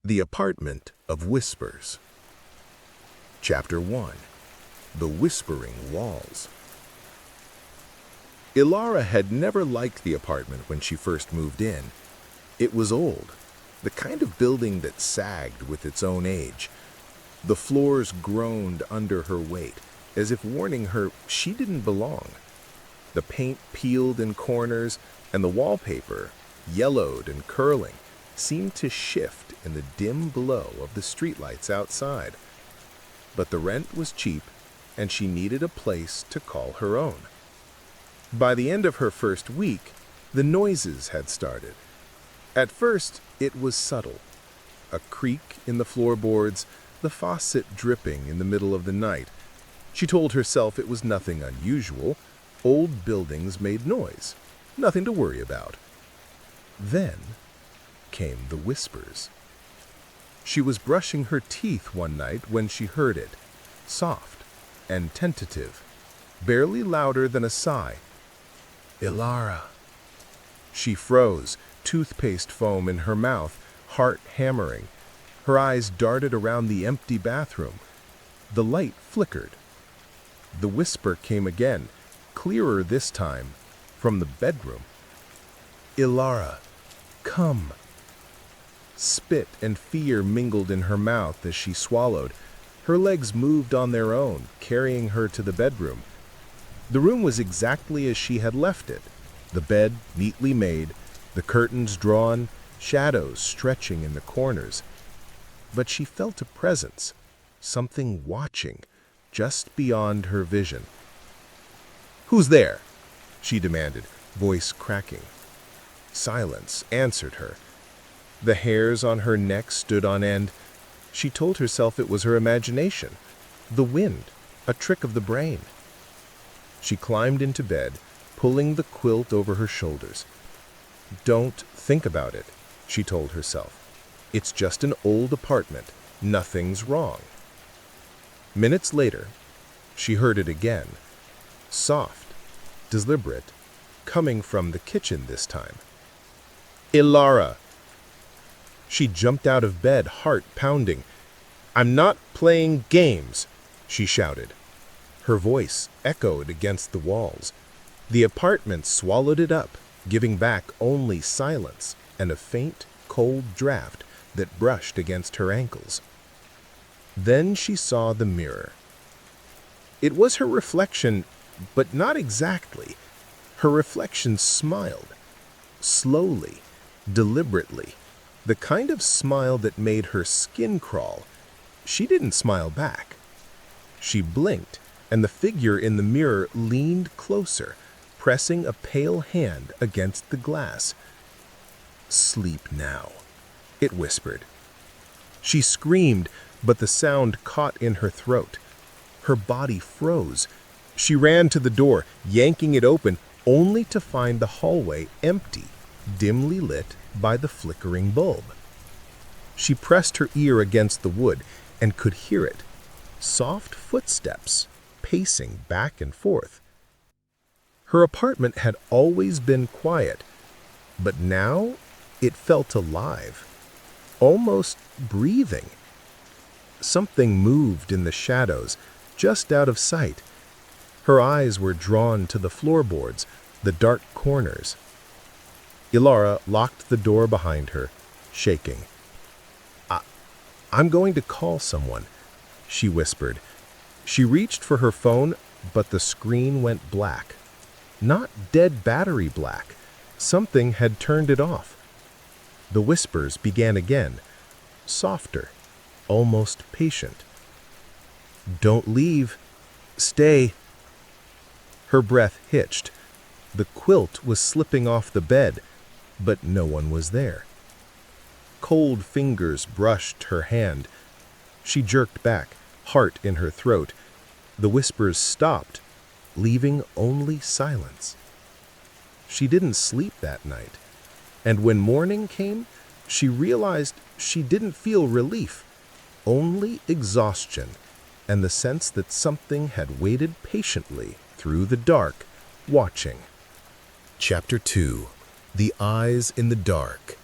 The Apartment of Whispers. Chapter 1. The Whispering Walls. Ilara had never liked the apartment when she first moved in. It was old, the kind of building that sagged with its own age. The floors groaned under her weight, as if warning her she didn't belong. The paint peeled in corners, and the wallpaper, yellowed and curling, seemed to shift in the dim glow of the streetlights outside. But the rent was cheap, and she needed a place to call her own. By the end of her first week, the noises had started. At first, it was subtle. A creak in the floorboards, the faucet dripping in the middle of the night. She told herself it was nothing unusual. Old buildings made noise. Nothing to worry about. Then came the whispers. She was brushing her teeth one night when she heard it, soft and tentative, barely louder than a sigh. Ilara. She froze, toothpaste foam in her mouth, heart hammering. Her eyes darted around the empty bathroom. The light flickered. The whisper came again, clearer this time, from the bedroom. Ilara, come. Spit and fear mingled in her mouth as she swallowed. Her legs moved on their own, carrying her to the bedroom. The room was exactly as she had left it. The bed neatly made, the curtains drawn, shadows stretching in the corners. But she felt a presence, something watching, just beyond her vision. "Who's there?" she demanded, voice cracking. Silence answered her. The hairs on her neck stood on end. She told herself it was her imagination, the wind, a trick of the brain. She climbed into bed, pulling the quilt over her shoulders. "Don't think about it," she told herself. "It's just an old apartment. Nothing's wrong." Minutes later, she heard it again, soft, deliberate, coming from the kitchen this time. "Ilara!" She jumped out of bed, heart pounding. "I'm not playing games," she shouted. Her voice echoed against the walls. The apartment swallowed it up, giving back only silence and a faint, cold draft that brushed against her ankles. Then she saw the mirror. It was her reflection, but not exactly. Her reflection smiled, slowly, deliberately, the kind of smile that made her skin crawl. She didn't smile back. She blinked, and the figure in the mirror leaned closer, pressing a pale hand against the glass. "Sleep now," it whispered. She screamed, but the sound caught in her throat. Her body froze. She ran to the door, yanking it open, only to find the hallway empty, dimly lit by the flickering bulb. She pressed her ear against the wood and could hear it. Soft footsteps, pacing back and forth. Her apartment had always been quiet, but now it felt alive, almost breathing. Something moved in the shadows, just out of sight. Her eyes were drawn to the floorboards, the dark corners. Ilara locked the door behind her, shaking. I'm going to call someone," she whispered. She reached for her phone, but the screen went black. Not dead battery black. Something had turned it off. The whispers began again, softer, almost patient. "Don't leave. Stay." Her breath hitched. The quilt was slipping off the bed, but no one was there. Cold fingers brushed her hand. She jerked back, heart in her throat. The whispers stopped, leaving only silence. She didn't sleep that night, and when morning came, she realized she didn't feel relief, only exhaustion, and the sense that something had waited patiently through the dark, watching. Chapter 2. The Eyes in the Dark.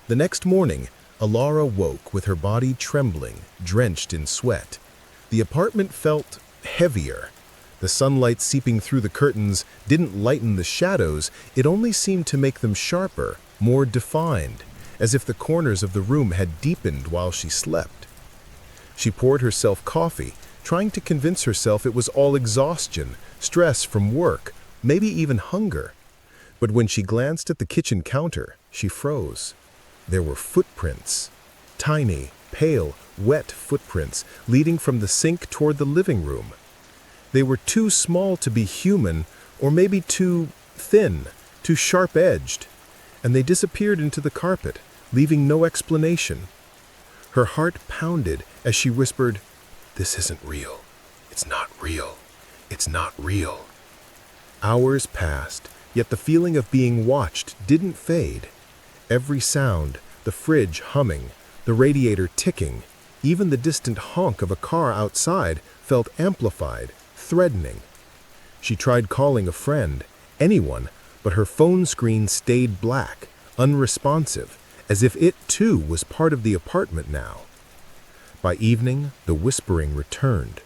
The next morning, Alara woke with her body trembling, drenched in sweat. The apartment felt heavier. The sunlight seeping through the curtains didn't lighten the shadows, it only seemed to make them sharper, more defined, as if the corners of the room had deepened while she slept. She poured herself coffee, trying to convince herself it was all exhaustion, stress from work, maybe even hunger. But when she glanced at the kitchen counter, she froze. There were footprints. Tiny, pale, wet footprints leading from the sink toward the living room. They were too small to be human, or maybe too thin, too sharp-edged, and they disappeared into the carpet, leaving no explanation. Her heart pounded as she whispered, "This isn't real. It's not real. It's not real." Hours passed, yet the feeling of being watched didn't fade. Every sound, the fridge humming, the radiator ticking, even the distant honk of a car outside felt amplified, threatening. She tried calling a friend, anyone, but her phone screen stayed black, unresponsive, as if it too was part of the apartment now. By evening, the whispering returned.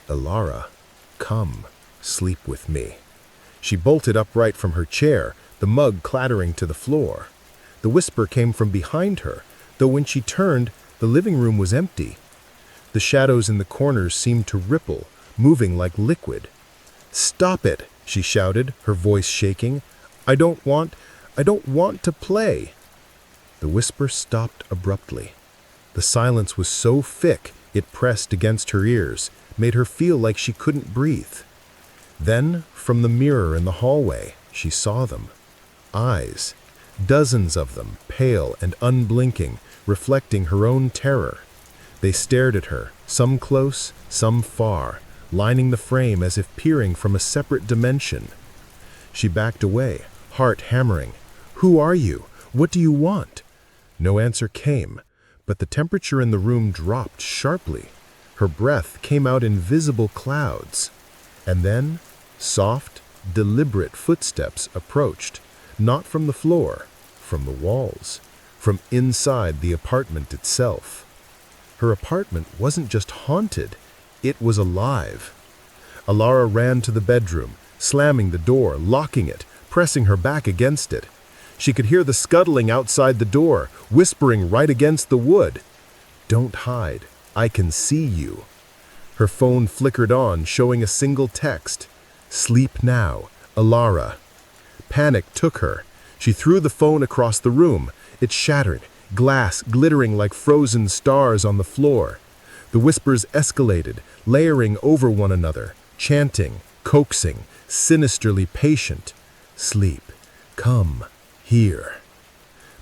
"Alara, come, sleep with me." She bolted upright from her chair, the mug clattering to the floor. The whisper came from behind her, though when she turned, the living room was empty. The shadows in the corners seemed to ripple, moving like liquid. "Stop it," she shouted, her voice shaking. I don't want to play." The whisper stopped abruptly. The silence was so thick it pressed against her ears, made her feel like she couldn't breathe. Then, from the mirror in the hallway, she saw them. Eyes. Dozens of them, pale and unblinking, reflecting her own terror. They stared at her, some close, some far, lining the frame as if peering from a separate dimension. She backed away, heart hammering. "Who are you? What do you want?" No answer came, but the temperature in the room dropped sharply. Her breath came out in visible clouds. And then, soft, deliberate footsteps approached, not from the floor, from the walls, from inside the apartment itself. Her apartment wasn't just haunted, it was alive. Alara ran to the bedroom, slamming the door, locking it, pressing her back against it. She could hear the scuttling outside the door, whispering right against the wood. "Don't hide, I can see you." Her phone flickered on, showing a single text. "Sleep now, Alara." Panic took her. She threw the phone across the room. It shattered, glass glittering like frozen stars on the floor. The whispers escalated, layering over one another, chanting, coaxing, sinisterly patient. "Sleep. Come. Here."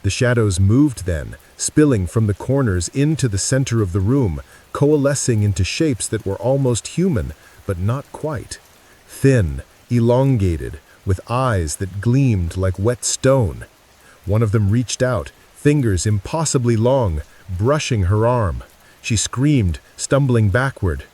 The shadows moved then, spilling from the corners into the center of the room, coalescing into shapes that were almost human, but not quite. Thin, elongated, with eyes that gleamed like wet stone. One of them reached out, fingers impossibly long, brushing her arm. She screamed, stumbling backward.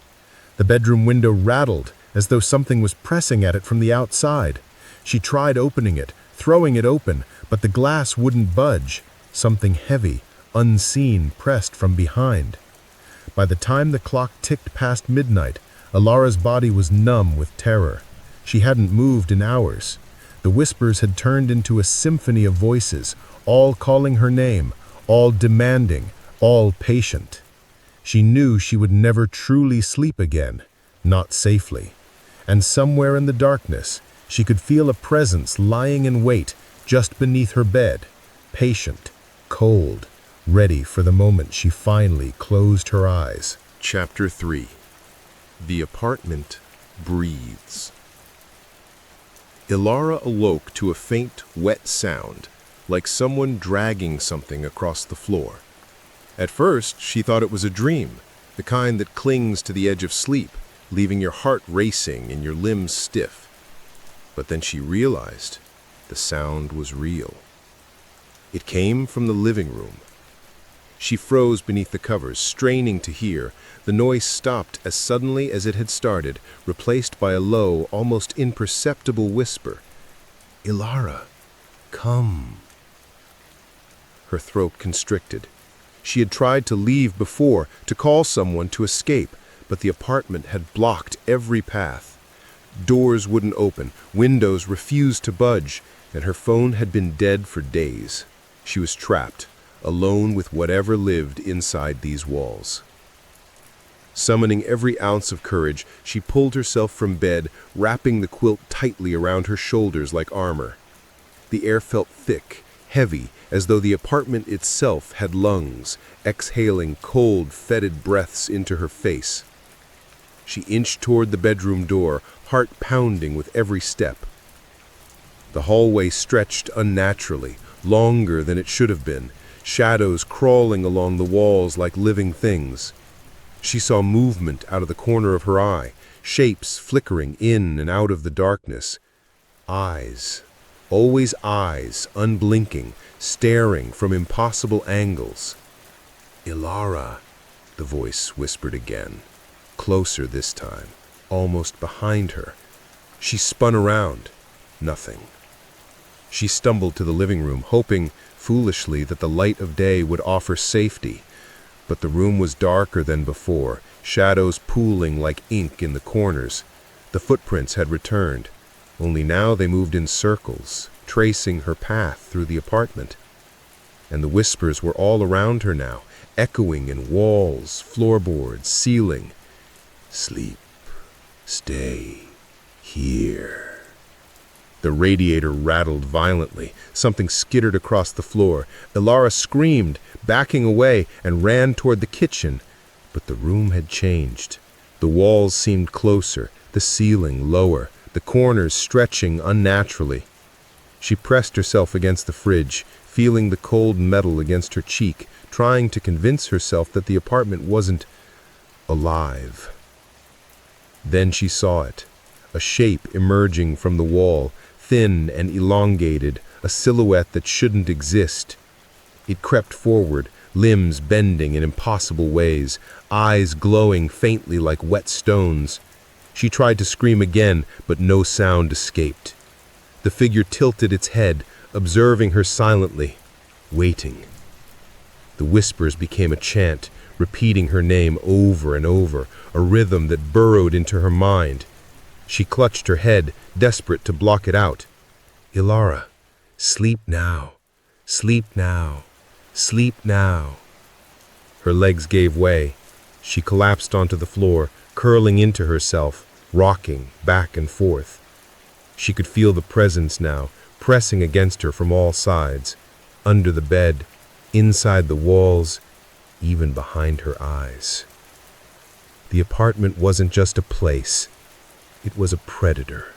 The bedroom window rattled, as though something was pressing at it from the outside. She tried opening it, throwing it open, but the glass wouldn't budge. Something heavy, unseen, pressed from behind. By the time the clock ticked past midnight, Alara's body was numb with terror. She hadn't moved in hours. The whispers had turned into a symphony of voices, all calling her name, all demanding, all patient. She knew she would never truly sleep again, not safely. And somewhere in the darkness, she could feel a presence lying in wait just beneath her bed, patient, cold, ready for the moment she finally closed her eyes. Chapter 3. The apartment breathes. Alara awoke to a faint, wet sound, like someone dragging something across the floor. At first, she thought it was a dream, the kind that clings to the edge of sleep, leaving your heart racing and your limbs stiff. But then she realized the sound was real. It came from the living room. She froze beneath the covers, straining to hear. The noise stopped as suddenly as it had started, replaced by a low, almost imperceptible whisper. "Alara, come." Her throat constricted. She had tried to leave before, to call someone to escape, but the apartment had blocked every path. Doors wouldn't open, windows refused to budge, and her phone had been dead for days. She was trapped, alone with whatever lived inside these walls. Summoning every ounce of courage, she pulled herself from bed, wrapping the quilt tightly around her shoulders like armor. The air felt thick, heavy, as though the apartment itself had lungs, exhaling cold, fetid breaths into her face. She inched toward the bedroom door, heart pounding with every step. The hallway stretched unnaturally, longer than it should have been, shadows crawling along the walls like living things. She saw movement out of the corner of her eye, shapes flickering in and out of the darkness. Eyes, always eyes, unblinking, staring from impossible angles. "Ilara," the voice whispered again, closer this time, almost behind her. She spun around. Nothing. She stumbled to the living room, hoping, foolishly, that the light of day would offer safety. But the room was darker than before, shadows pooling like ink in the corners. The footprints had returned, only now they moved in circles, tracing her path through the apartment. And the whispers were all around her now, echoing in walls, floorboards, ceiling. "Sleep. Stay here." The radiator rattled violently. Something skittered across the floor. Ilara screamed, backing away, and ran toward the kitchen. But the room had changed. The walls seemed closer, the ceiling lower, the corners stretching unnaturally. She pressed herself against the fridge, feeling the cold metal against her cheek, trying to convince herself that the apartment wasn't alive. Then she saw it, a shape emerging from the wall, thin and elongated, a silhouette that shouldn't exist. It crept forward, limbs bending in impossible ways, eyes glowing faintly like wet stones. She tried to scream again, but no sound escaped. The figure tilted its head, observing her silently, waiting. The whispers became a chant, repeating her name over and over, a rhythm that burrowed into her mind. She clutched her head, desperate to block it out. "Ilara, sleep now, sleep now, sleep now." Her legs gave way. She collapsed onto the floor, curling into herself, rocking back and forth. She could feel the presence now, pressing against her from all sides, under the bed, inside the walls, even behind her eyes. The apartment wasn't just a place. It was a predator,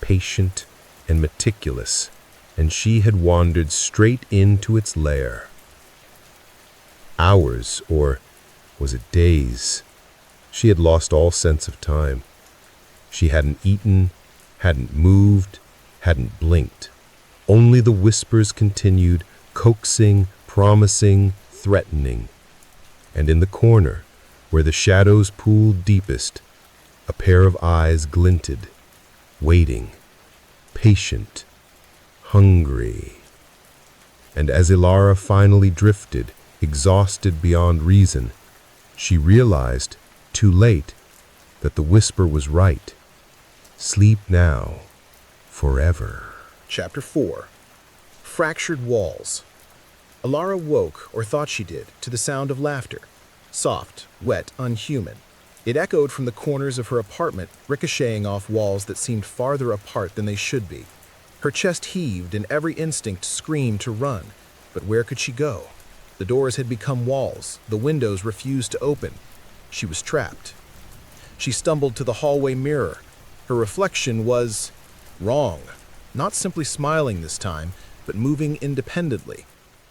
patient and meticulous, and she had wandered straight into its lair. Hours, or was it days? She had lost all sense of time. She hadn't eaten, hadn't moved, hadn't blinked. Only the whispers continued, coaxing, promising, threatening. And in the corner, where the shadows pooled deepest, a pair of eyes glinted, waiting, patient, hungry. And as Ilara finally drifted, exhausted beyond reason, she realized, too late, that the whisper was right. Sleep now, forever. Chapter 4. Fractured Walls. Ilara woke, or thought she did, to the sound of laughter. Soft, wet, unhuman. It echoed from the corners of her apartment, ricocheting off walls that seemed farther apart than they should be. Her chest heaved and every instinct screamed to run. But where could she go? The doors had become walls. The windows refused to open. She was trapped. She stumbled to the hallway mirror. Her reflection was wrong. Not simply smiling this time, but moving independently.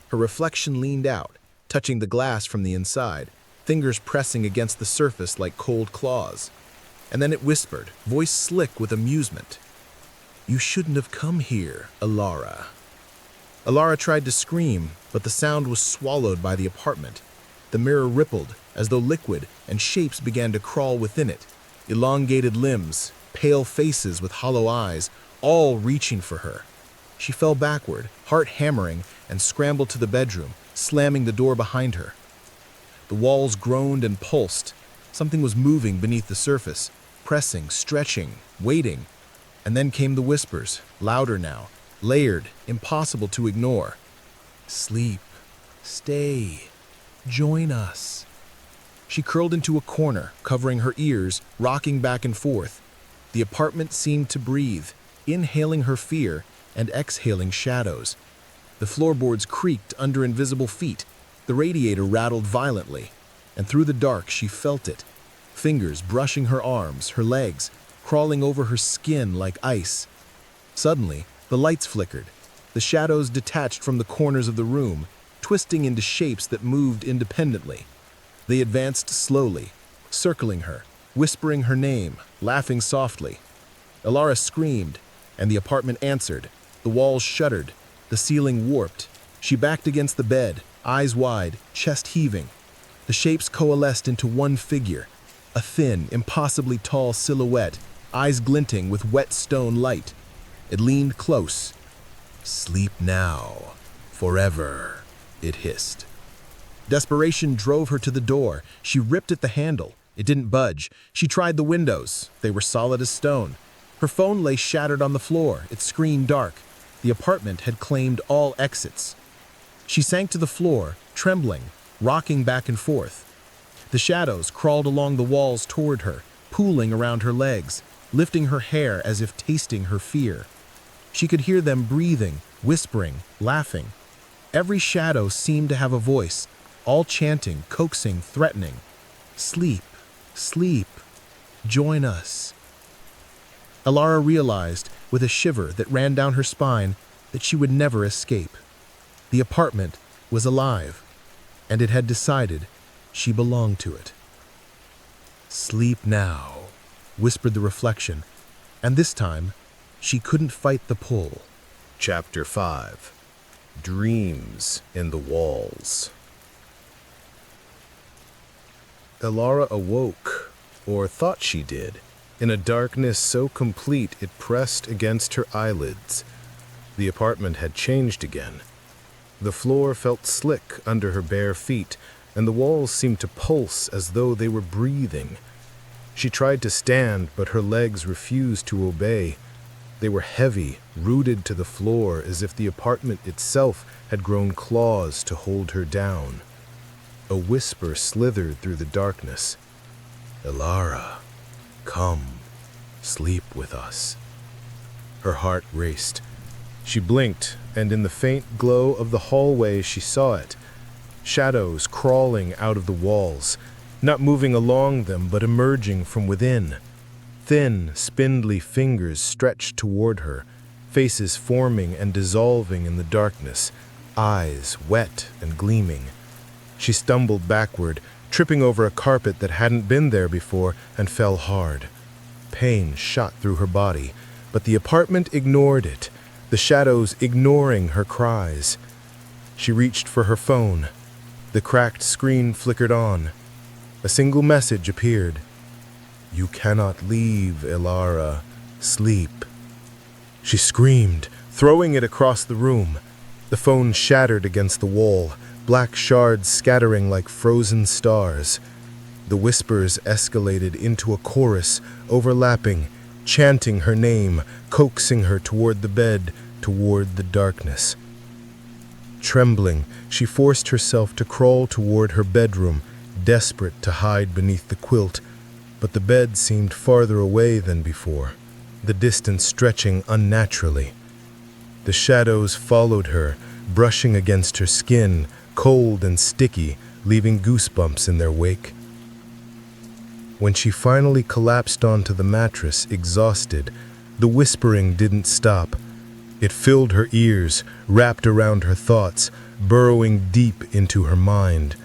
Her reflection leaned out, touching the glass from the inside, fingers pressing against the surface like cold claws. And then it whispered, voice slick with amusement. "You shouldn't have come here, Ilara." Ilara tried to scream, but the sound was swallowed by the apartment. The mirror rippled, as though liquid, and shapes began to crawl within it. Elongated limbs, pale faces with hollow eyes, all reaching for her. She fell backward, heart hammering, and scrambled to the bedroom, slamming the door behind her. The walls groaned and pulsed. Something was moving beneath the surface, pressing, stretching, waiting. And then came the whispers, louder now, layered, impossible to ignore. Sleep. Stay. Join us. She curled into a corner, covering her ears, rocking back and forth. The apartment seemed to breathe, inhaling her fear and exhaling shadows. The floorboards creaked under invisible feet. The radiator rattled violently, and through the dark she felt it. Fingers brushing her arms, her legs, crawling over her skin like ice. Suddenly, the lights flickered. The shadows detached from the corners of the room, twisting into shapes that moved independently. They advanced slowly, circling her, whispering her name, laughing softly. Elara screamed, and the apartment answered. The walls shuddered, the ceiling warped. She backed against the bed, eyes wide, chest heaving. The shapes coalesced into one figure, a thin, impossibly tall silhouette, eyes glinting with wet stone light. It leaned close. "Sleep now, forever," it hissed. Desperation drove her to the door. She ripped at the handle. It didn't budge. She tried the windows. They were solid as stone. Her phone lay shattered on the floor, its screen dark. The apartment had claimed all exits. She sank to the floor, trembling, rocking back and forth. The shadows crawled along the walls toward her, pooling around her legs, lifting her hair as if tasting her fear. She could hear them breathing, whispering, laughing. Every shadow seemed to have a voice, all chanting, coaxing, threatening. "Sleep, sleep, join us." Elara realized, with a shiver that ran down her spine, that she would never escape. The apartment was alive, and it had decided she belonged to it. "Sleep now," whispered the reflection, and this time, she couldn't fight the pull. Chapter 5. Dreams in the Walls. Elara awoke, or thought she did, in a darkness so complete it pressed against her eyelids. The apartment had changed again. The floor felt slick under her bare feet, and the walls seemed to pulse as though they were breathing. She tried to stand, but her legs refused to obey. They were heavy, rooted to the floor, as if the apartment itself had grown claws to hold her down. A whisper slithered through the darkness. "Elara, come, sleep with us." Her heart raced. She blinked, and in the faint glow of the hallway she saw it. Shadows crawling out of the walls, not moving along them but emerging from within. Thin, spindly fingers stretched toward her, faces forming and dissolving in the darkness, eyes wet and gleaming. She stumbled backward, tripping over a carpet that hadn't been there before, and fell hard. Pain shot through her body, but the apartment ignored it, the shadows ignoring her cries. She reached for her phone. The cracked screen flickered on. A single message appeared. "You cannot leave, Elara. Sleep." She screamed, throwing it across the room. The phone shattered against the wall, black shards scattering like frozen stars. The whispers escalated into a chorus, overlapping, chanting her name, coaxing her toward the bed, toward the darkness. Trembling, she forced herself to crawl toward her bedroom, desperate to hide beneath the quilt, but the bed seemed farther away than before, the distance stretching unnaturally. The shadows followed her, brushing against her skin, cold and sticky, leaving goosebumps in their wake. When she finally collapsed onto the mattress, exhausted, the whispering didn't stop. It filled her ears, wrapped around her thoughts, burrowing deep into her mind.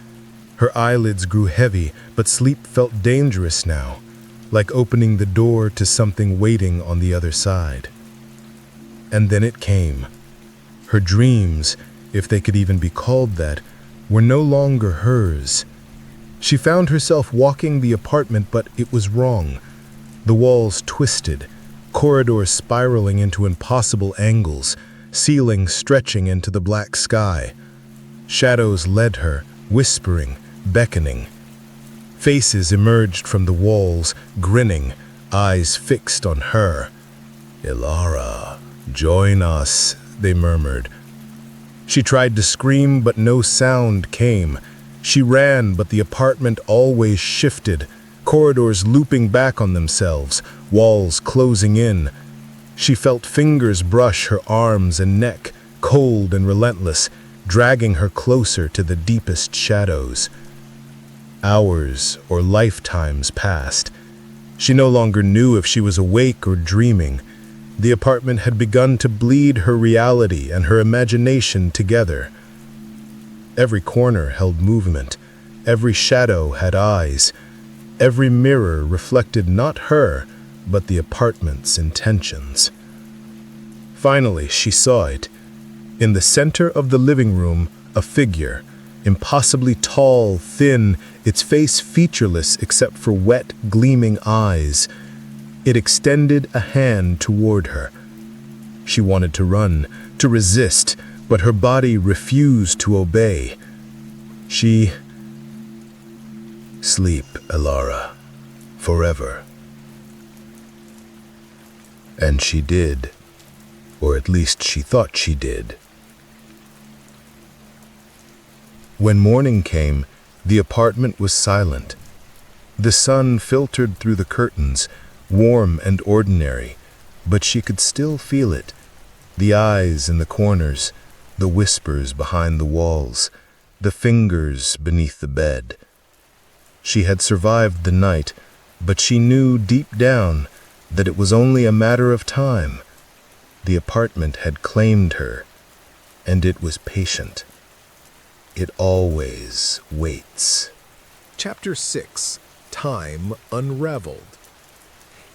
Her eyelids grew heavy, but sleep felt dangerous now, like opening the door to something waiting on the other side. And then it came. Her dreams, if they could even be called that, were no longer hers. She found herself walking the apartment, but it was wrong. The walls twisted, corridors spiraling into impossible angles, ceilings stretching into the black sky. Shadows led her, whispering, beckoning. Faces emerged from the walls, grinning, eyes fixed on her. "Ilara, join us," they murmured. She tried to scream, but no sound came. She ran, but the apartment always shifted, corridors looping back on themselves, walls closing in. She felt fingers brush her arms and neck, cold and relentless, dragging her closer to the deepest shadows. Hours or lifetimes passed. She no longer knew if she was awake or dreaming. The apartment had begun to bleed her reality and her imagination together. Every corner held movement. Every shadow had eyes. Every mirror reflected not her, but the apartment's intentions. Finally, she saw it. In the center of the living room, a figure, impossibly tall, thin, its face featureless except for wet, gleaming eyes. It extended a hand toward her. She wanted to run, to resist, but her body refused to obey. She... "Sleep, Ilara, forever." And she did, or at least she thought she did. When morning came, the apartment was silent. The sun filtered through the curtains, warm and ordinary, but she could still feel it. The eyes in the corners, the whispers behind the walls, the fingers beneath the bed. She had survived the night, but she knew deep down that it was only a matter of time. The apartment had claimed her, and it was patient. It always waits. Chapter 6. Time Unraveled.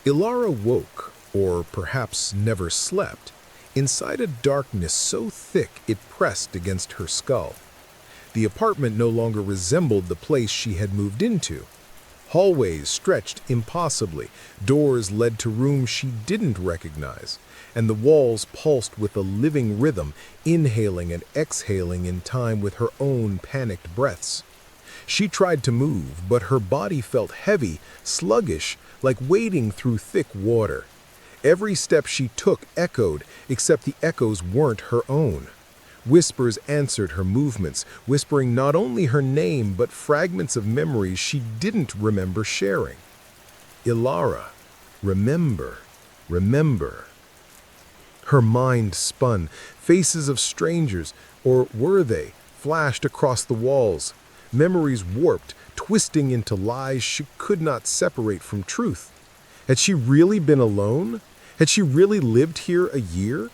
Ilara woke, or perhaps never slept, inside a darkness so thick it pressed against her skull. The apartment no longer resembled the place she had moved into. Hallways stretched impossibly, doors led to rooms she didn't recognize, and the walls pulsed with a living rhythm, inhaling and exhaling in time with her own panicked breaths. She tried to move, but her body felt heavy, sluggish, like wading through thick water. Every step she took echoed, except the echoes weren't her own. Whispers answered her movements, whispering not only her name but fragments of memories she didn't remember sharing. Ilara, remember, remember. Her mind spun. Faces of strangers, or were they, flashed across the walls. Memories warped, twisting into lies she could not separate from truth. Had she really been alone? Had she really lived here a year?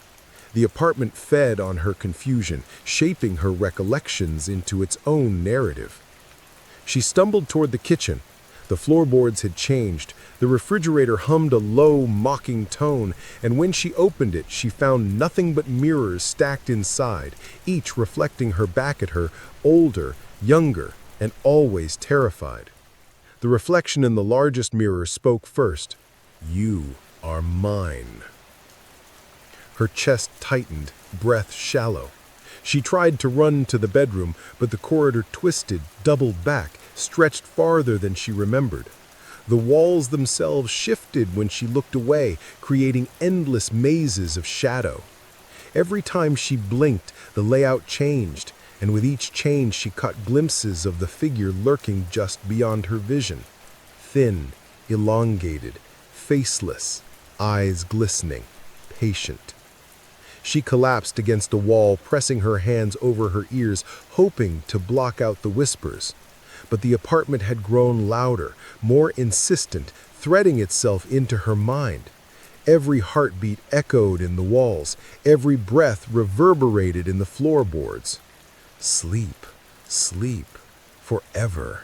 The apartment fed on her confusion, shaping her recollections into its own narrative. She stumbled toward the kitchen. The floorboards had changed. The refrigerator hummed a low, mocking tone, and when she opened it, she found nothing but mirrors stacked inside, each reflecting her back at her, older, younger, and always terrified. The reflection in the largest mirror spoke first. "You are mine." Her chest tightened, breath shallow. She tried to run to the bedroom, but the corridor twisted, doubled back, stretched farther than she remembered. The walls themselves shifted when she looked away, creating endless mazes of shadow. Every time she blinked, the layout changed, and with each change she caught glimpses of the figure lurking just beyond her vision. Thin, elongated, faceless, eyes glistening, patient. She collapsed against a wall, pressing her hands over her ears, hoping to block out the whispers. But the apartment had grown louder, more insistent, threading itself into her mind. Every heartbeat echoed in the walls, every breath reverberated in the floorboards. Sleep, sleep, forever.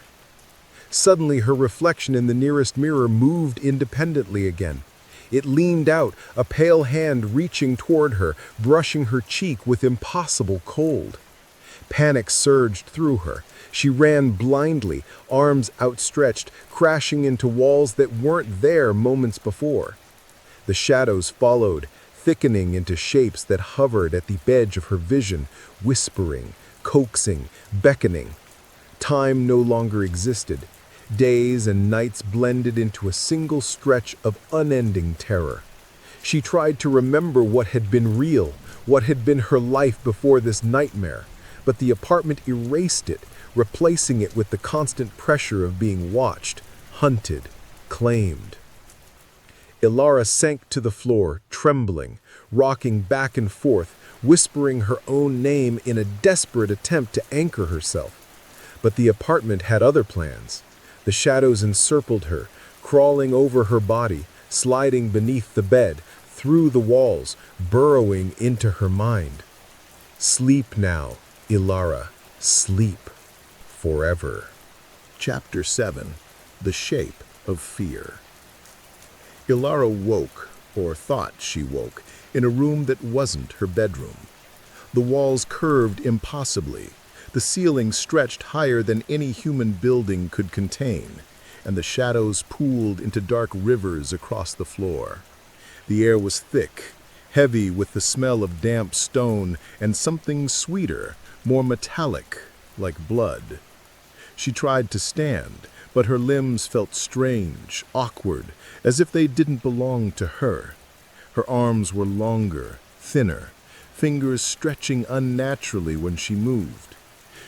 Suddenly her reflection in the nearest mirror moved independently again. It leaned out, a pale hand reaching toward her, brushing her cheek with impossible cold. Panic surged through her. She ran blindly, arms outstretched, crashing into walls that weren't there moments before. The shadows followed, thickening into shapes that hovered at the edge of her vision, whispering, coaxing, beckoning. Time no longer existed. Days and nights blended into a single stretch of unending terror. She tried to remember what had been real, what had been her life before this nightmare, but the apartment erased it, replacing it with the constant pressure of being watched, hunted, claimed. Ilara sank to the floor, trembling, rocking back and forth, whispering her own name in a desperate attempt to anchor herself. But the apartment had other plans. The shadows encircled her, crawling over her body, sliding beneath the bed, through the walls, burrowing into her mind. Sleep now, Ilara, sleep forever. Chapter 7. The Shape of Fear. Ilara woke, or thought she woke, in a room that wasn't her bedroom. The walls curved impossibly. The ceiling stretched higher than any human building could contain, and the shadows pooled into dark rivers across the floor. The air was thick, heavy with the smell of damp stone and something sweeter, more metallic, like blood. She tried to stand, but her limbs felt strange, awkward, as if they didn't belong to her. Her arms were longer, thinner, fingers stretching unnaturally when she moved.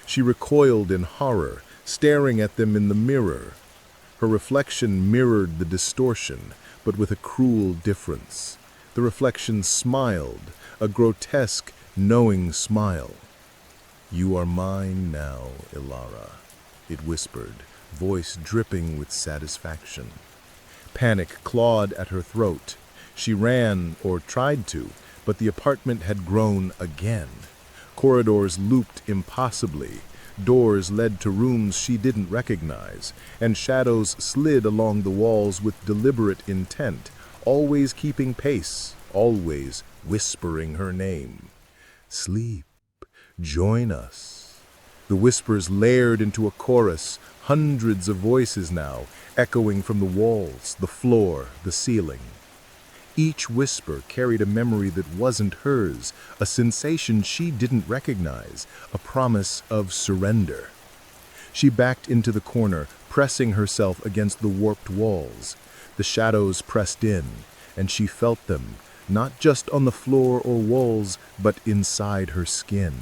She recoiled in horror, staring at them in the mirror. Her reflection mirrored the distortion, but with a cruel difference. The reflection smiled, a grotesque, knowing smile. "You are mine now, Ilara," it whispered, voice dripping with satisfaction. Panic clawed at her throat. She ran, or tried to, but the apartment had grown again. Corridors looped impossibly. Doors led to rooms she didn't recognize, and shadows slid along the walls with deliberate intent, always keeping pace, always whispering her name. "Sleep, join us." The whispers layered into a chorus, hundreds of voices now, echoing from the walls, the floor, the ceiling. Each whisper carried a memory that wasn't hers, a sensation she didn't recognize, a promise of surrender. She backed into the corner, pressing herself against the warped walls. The shadows pressed in, and she felt them, not just on the floor or walls, but inside her skin.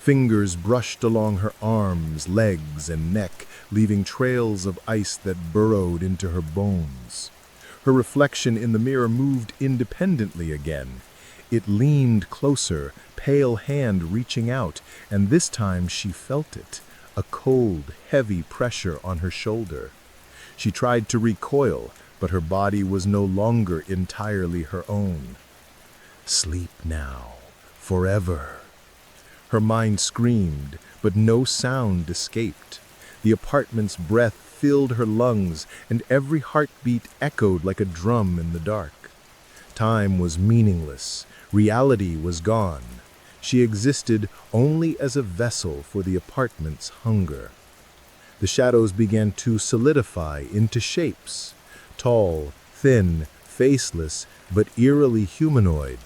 Fingers brushed along her arms, legs, and neck, leaving trails of ice that burrowed into her bones. Her reflection in the mirror moved independently again. It leaned closer, pale hand reaching out, and this time she felt it, a cold, heavy pressure on her shoulder. She tried to recoil, but her body was no longer entirely her own. "Sleep now, forever." Her mind screamed, but no sound escaped. The apartment's breath filled her lungs, and every heartbeat echoed like a drum in the dark. Time was meaningless. Reality was gone. She existed only as a vessel for the apartment's hunger. The shadows began to solidify into shapes. Tall, thin, faceless, but eerily humanoid.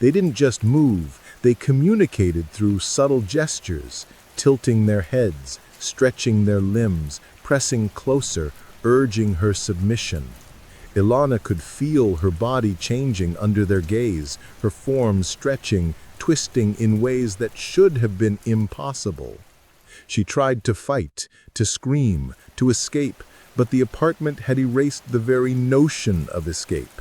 They didn't just move, they communicated through subtle gestures, tilting their heads, stretching their limbs, pressing closer, urging her submission. Ilana could feel her body changing under their gaze, her form stretching, twisting in ways that should have been impossible. She tried to fight, to scream, to escape, but the apartment had erased the very notion of escape.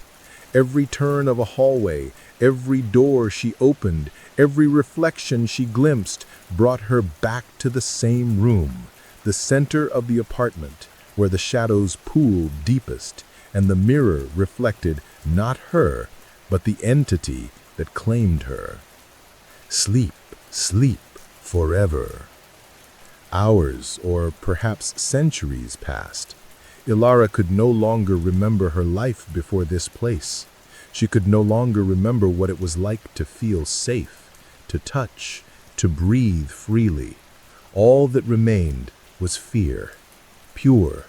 Every turn of a hallway, every door she opened, every reflection she glimpsed brought her back to the same room, the center of the apartment, where the shadows pooled deepest, and the mirror reflected not her, but the entity that claimed her. Sleep, sleep, forever. Hours, or perhaps centuries, passed. Ilara could no longer remember her life before this place. She could no longer remember what it was like to feel safe, to touch, to breathe freely. All that remained was fear, pure,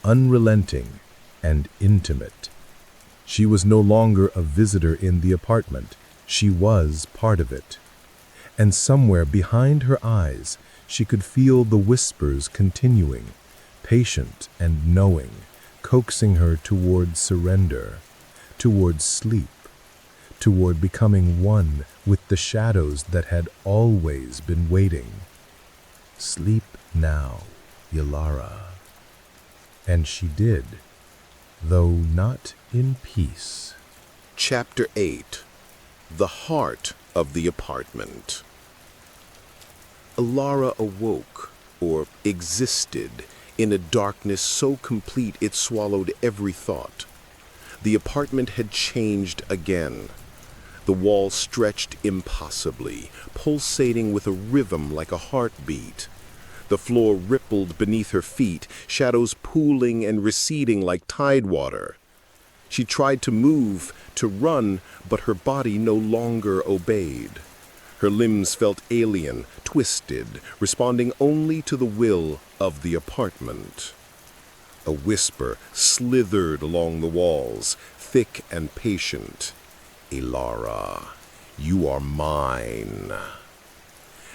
unrelenting, and intimate. She was no longer a visitor in the apartment. She was part of it. and somewhere behind her eyes she could feel the whispers continuing, patient and knowing, coaxing her toward surrender, toward sleep, toward becoming one with the shadows that had always been waiting. Sleep now, Yalara. And she did, though not in peace. Chapter 8. The Heart of the Apartment. Alara awoke, or existed, in a darkness so complete it swallowed every thought. The apartment had changed again. The wall stretched impossibly, pulsating with a rhythm like a heartbeat. The floor rippled beneath her feet, shadows pooling and receding like tidewater. She tried to move, to run, but her body no longer obeyed. Her limbs felt alien, twisted, responding only to the will of the apartment. A whisper slithered along the walls, thick and patient. Alara, you are mine.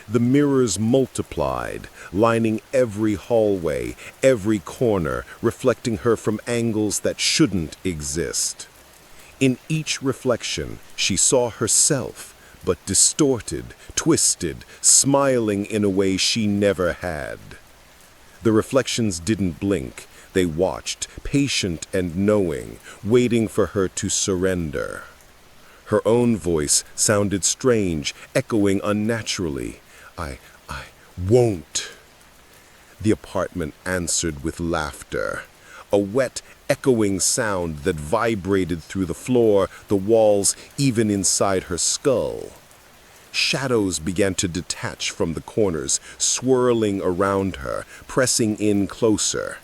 The mirrors multiplied, lining every hallway, every corner, reflecting her from angles that shouldn't exist. In each reflection, she saw herself, but distorted, twisted, smiling in a way she never had. The reflections didn't blink. They watched, patient and knowing, waiting for her to surrender. Her own voice sounded strange, echoing unnaturally. I won't. The apartment answered with laughter, a wet, echoing sound that vibrated through the floor, the walls, even inside her skull. Shadows began to detach from the corners, swirling around her, pressing in closer.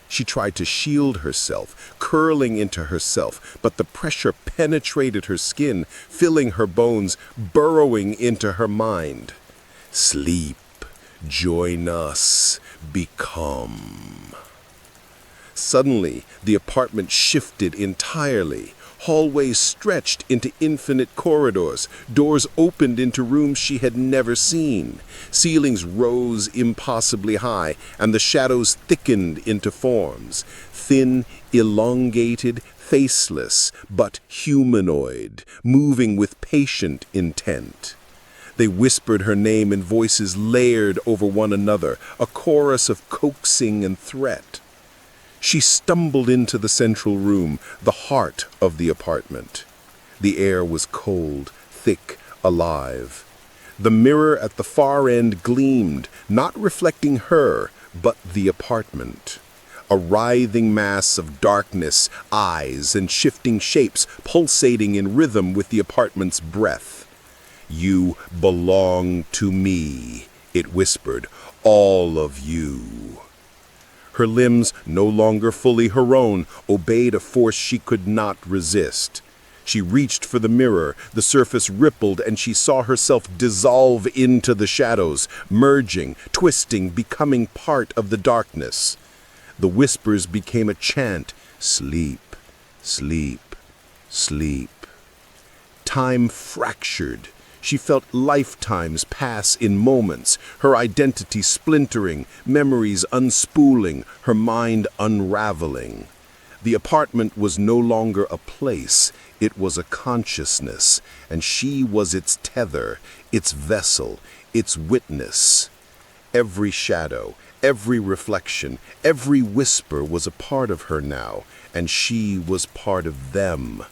She tried to shield herself, curling into herself, but the pressure penetrated her skin, filling her bones, burrowing into her mind. Sleep, join us, become. Suddenly, the apartment shifted entirely. Hallways stretched into infinite corridors. Doors opened into rooms she had never seen. Ceilings rose impossibly high, and the shadows thickened into forms. Thin, elongated, faceless, but humanoid, moving with patient intent. They whispered her name in voices layered over one another, a chorus of coaxing and threat. She stumbled into the central room, the heart of the apartment. The air was cold, thick, alive. The mirror at the far end gleamed, not reflecting her, but the apartment. A writhing mass of darkness, eyes, and shifting shapes pulsating in rhythm with the apartment's breath. You belong to me, it whispered, all of you. Her limbs, no longer fully her own, obeyed a force she could not resist. She reached for the mirror, the surface rippled, and she saw herself dissolve into the shadows, merging, twisting, becoming part of the darkness. The whispers became a chant, sleep, sleep, sleep. Time fractured. She felt lifetimes pass in moments, her identity splintering, memories unspooling, her mind unraveling. The apartment was no longer a place, it was a consciousness, and she was its tether, its vessel, its witness. Every shadow, every reflection, every whisper was a part of her now, and she was part of them.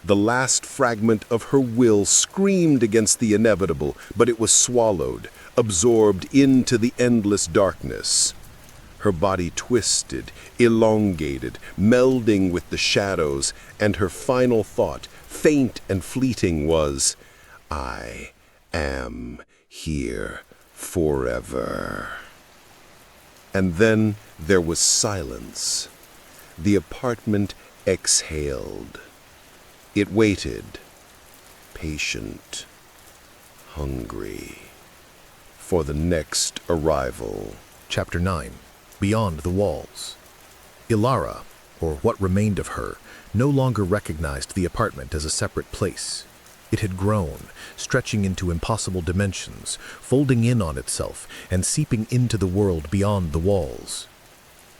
The last fragment of her will screamed against the inevitable, but it was swallowed, absorbed into the endless darkness. Her body twisted, elongated, melding with the shadows, and her final thought, faint and fleeting, was, I am here forever. And then there was silence. The apartment exhaled. It waited, patient, hungry, for the next arrival. Chapter 9. Beyond the Walls. Ilara, or what remained of her, no longer recognized the apartment as a separate place. It had grown, stretching into impossible dimensions, folding in on itself and seeping into the world beyond the walls.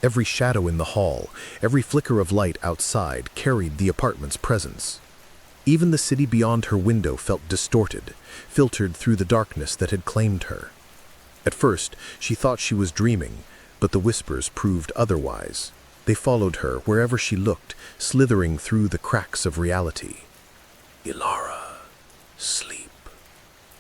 Every shadow in the hall, every flicker of light outside carried the apartment's presence. Even the city beyond her window felt distorted, filtered through the darkness that had claimed her. At first, she thought she was dreaming, but the whispers proved otherwise. They followed her wherever she looked, slithering through the cracks of reality. Ilara, sleep.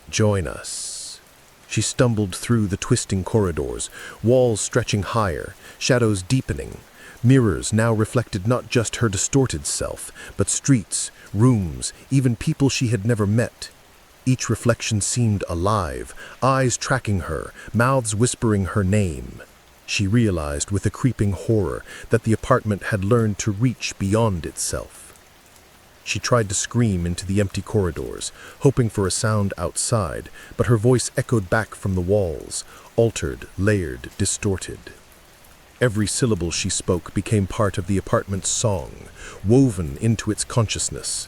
Join us. She stumbled through the twisting corridors, walls stretching higher, shadows deepening. Mirrors now reflected not just her distorted self, but streets, rooms, even people she had never met. Each reflection seemed alive, eyes tracking her, mouths whispering her name. She realized with a creeping horror that the apartment had learned to reach beyond itself. She tried to scream into the empty corridors, hoping for a sound outside, but her voice echoed back from the walls, altered, layered, distorted. Every syllable she spoke became part of the apartment's song, woven into its consciousness.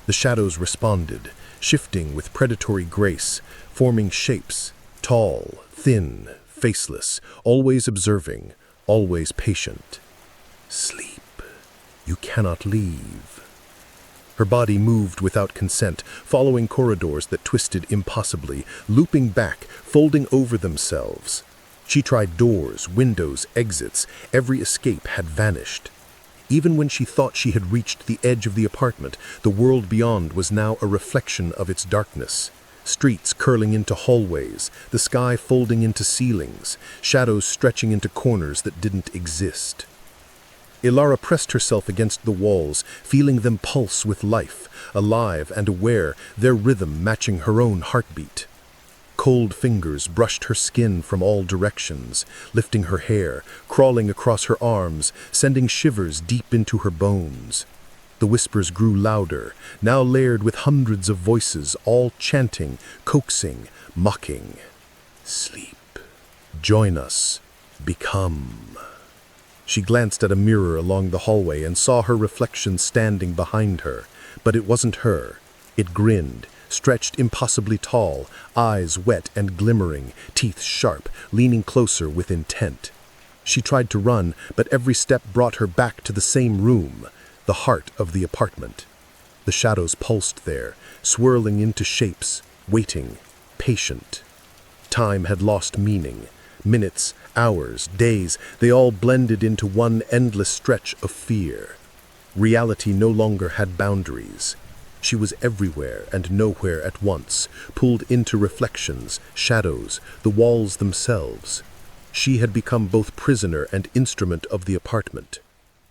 The shadows responded, shifting with predatory grace, forming shapes, tall, thin, faceless, always observing, always patient. Sleep. You cannot leave. Her body moved without consent, following corridors that twisted impossibly, looping back, folding over themselves. She tried doors, windows, exits. Every escape had vanished. Even when she thought she had reached the edge of the apartment, the world beyond was now a reflection of its darkness. Streets curling into hallways, the sky folding into ceilings, shadows stretching into corners that didn't exist. Ilara pressed herself against the walls, feeling them pulse with life, alive and aware, their rhythm matching her own heartbeat. Cold fingers brushed her skin from all directions, lifting her hair, crawling across her arms, sending shivers deep into her bones. The whispers grew louder, now layered with hundreds of voices, all chanting, coaxing, mocking. Sleep. Join us. Become. She glanced at a mirror along the hallway and saw her reflection standing behind her. But it wasn't her. It grinned, stretched impossibly tall, eyes wet and glimmering, teeth sharp, leaning closer with intent. She tried to run, but every step brought her back to the same room, the heart of the apartment. The shadows pulsed there, swirling into shapes, waiting, patient. Time had lost meaning. Minutes, hours, days, they all blended into one endless stretch of fear. Reality no longer had boundaries. She was everywhere and nowhere at once, pulled into reflections, shadows, the walls themselves. She had become both prisoner and instrument of the apartment.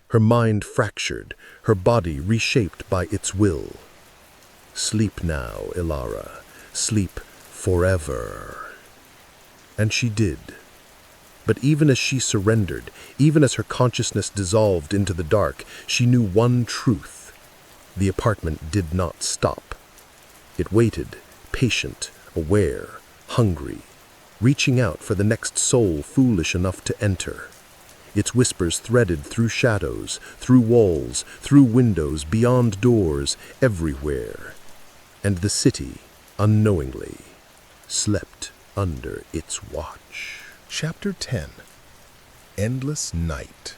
Her mind fractured, her body reshaped by its will. Sleep now, Ilara. Sleep forever. And she did. But even as she surrendered, even as her consciousness dissolved into the dark, she knew one truth. The apartment did not stop. It waited, patient, aware, hungry, reaching out for the next soul foolish enough to enter. Its whispers threaded through shadows, through walls, through windows, beyond doors, everywhere. And the city, unknowingly, slept under its watch. Chapter 10. Endless Night.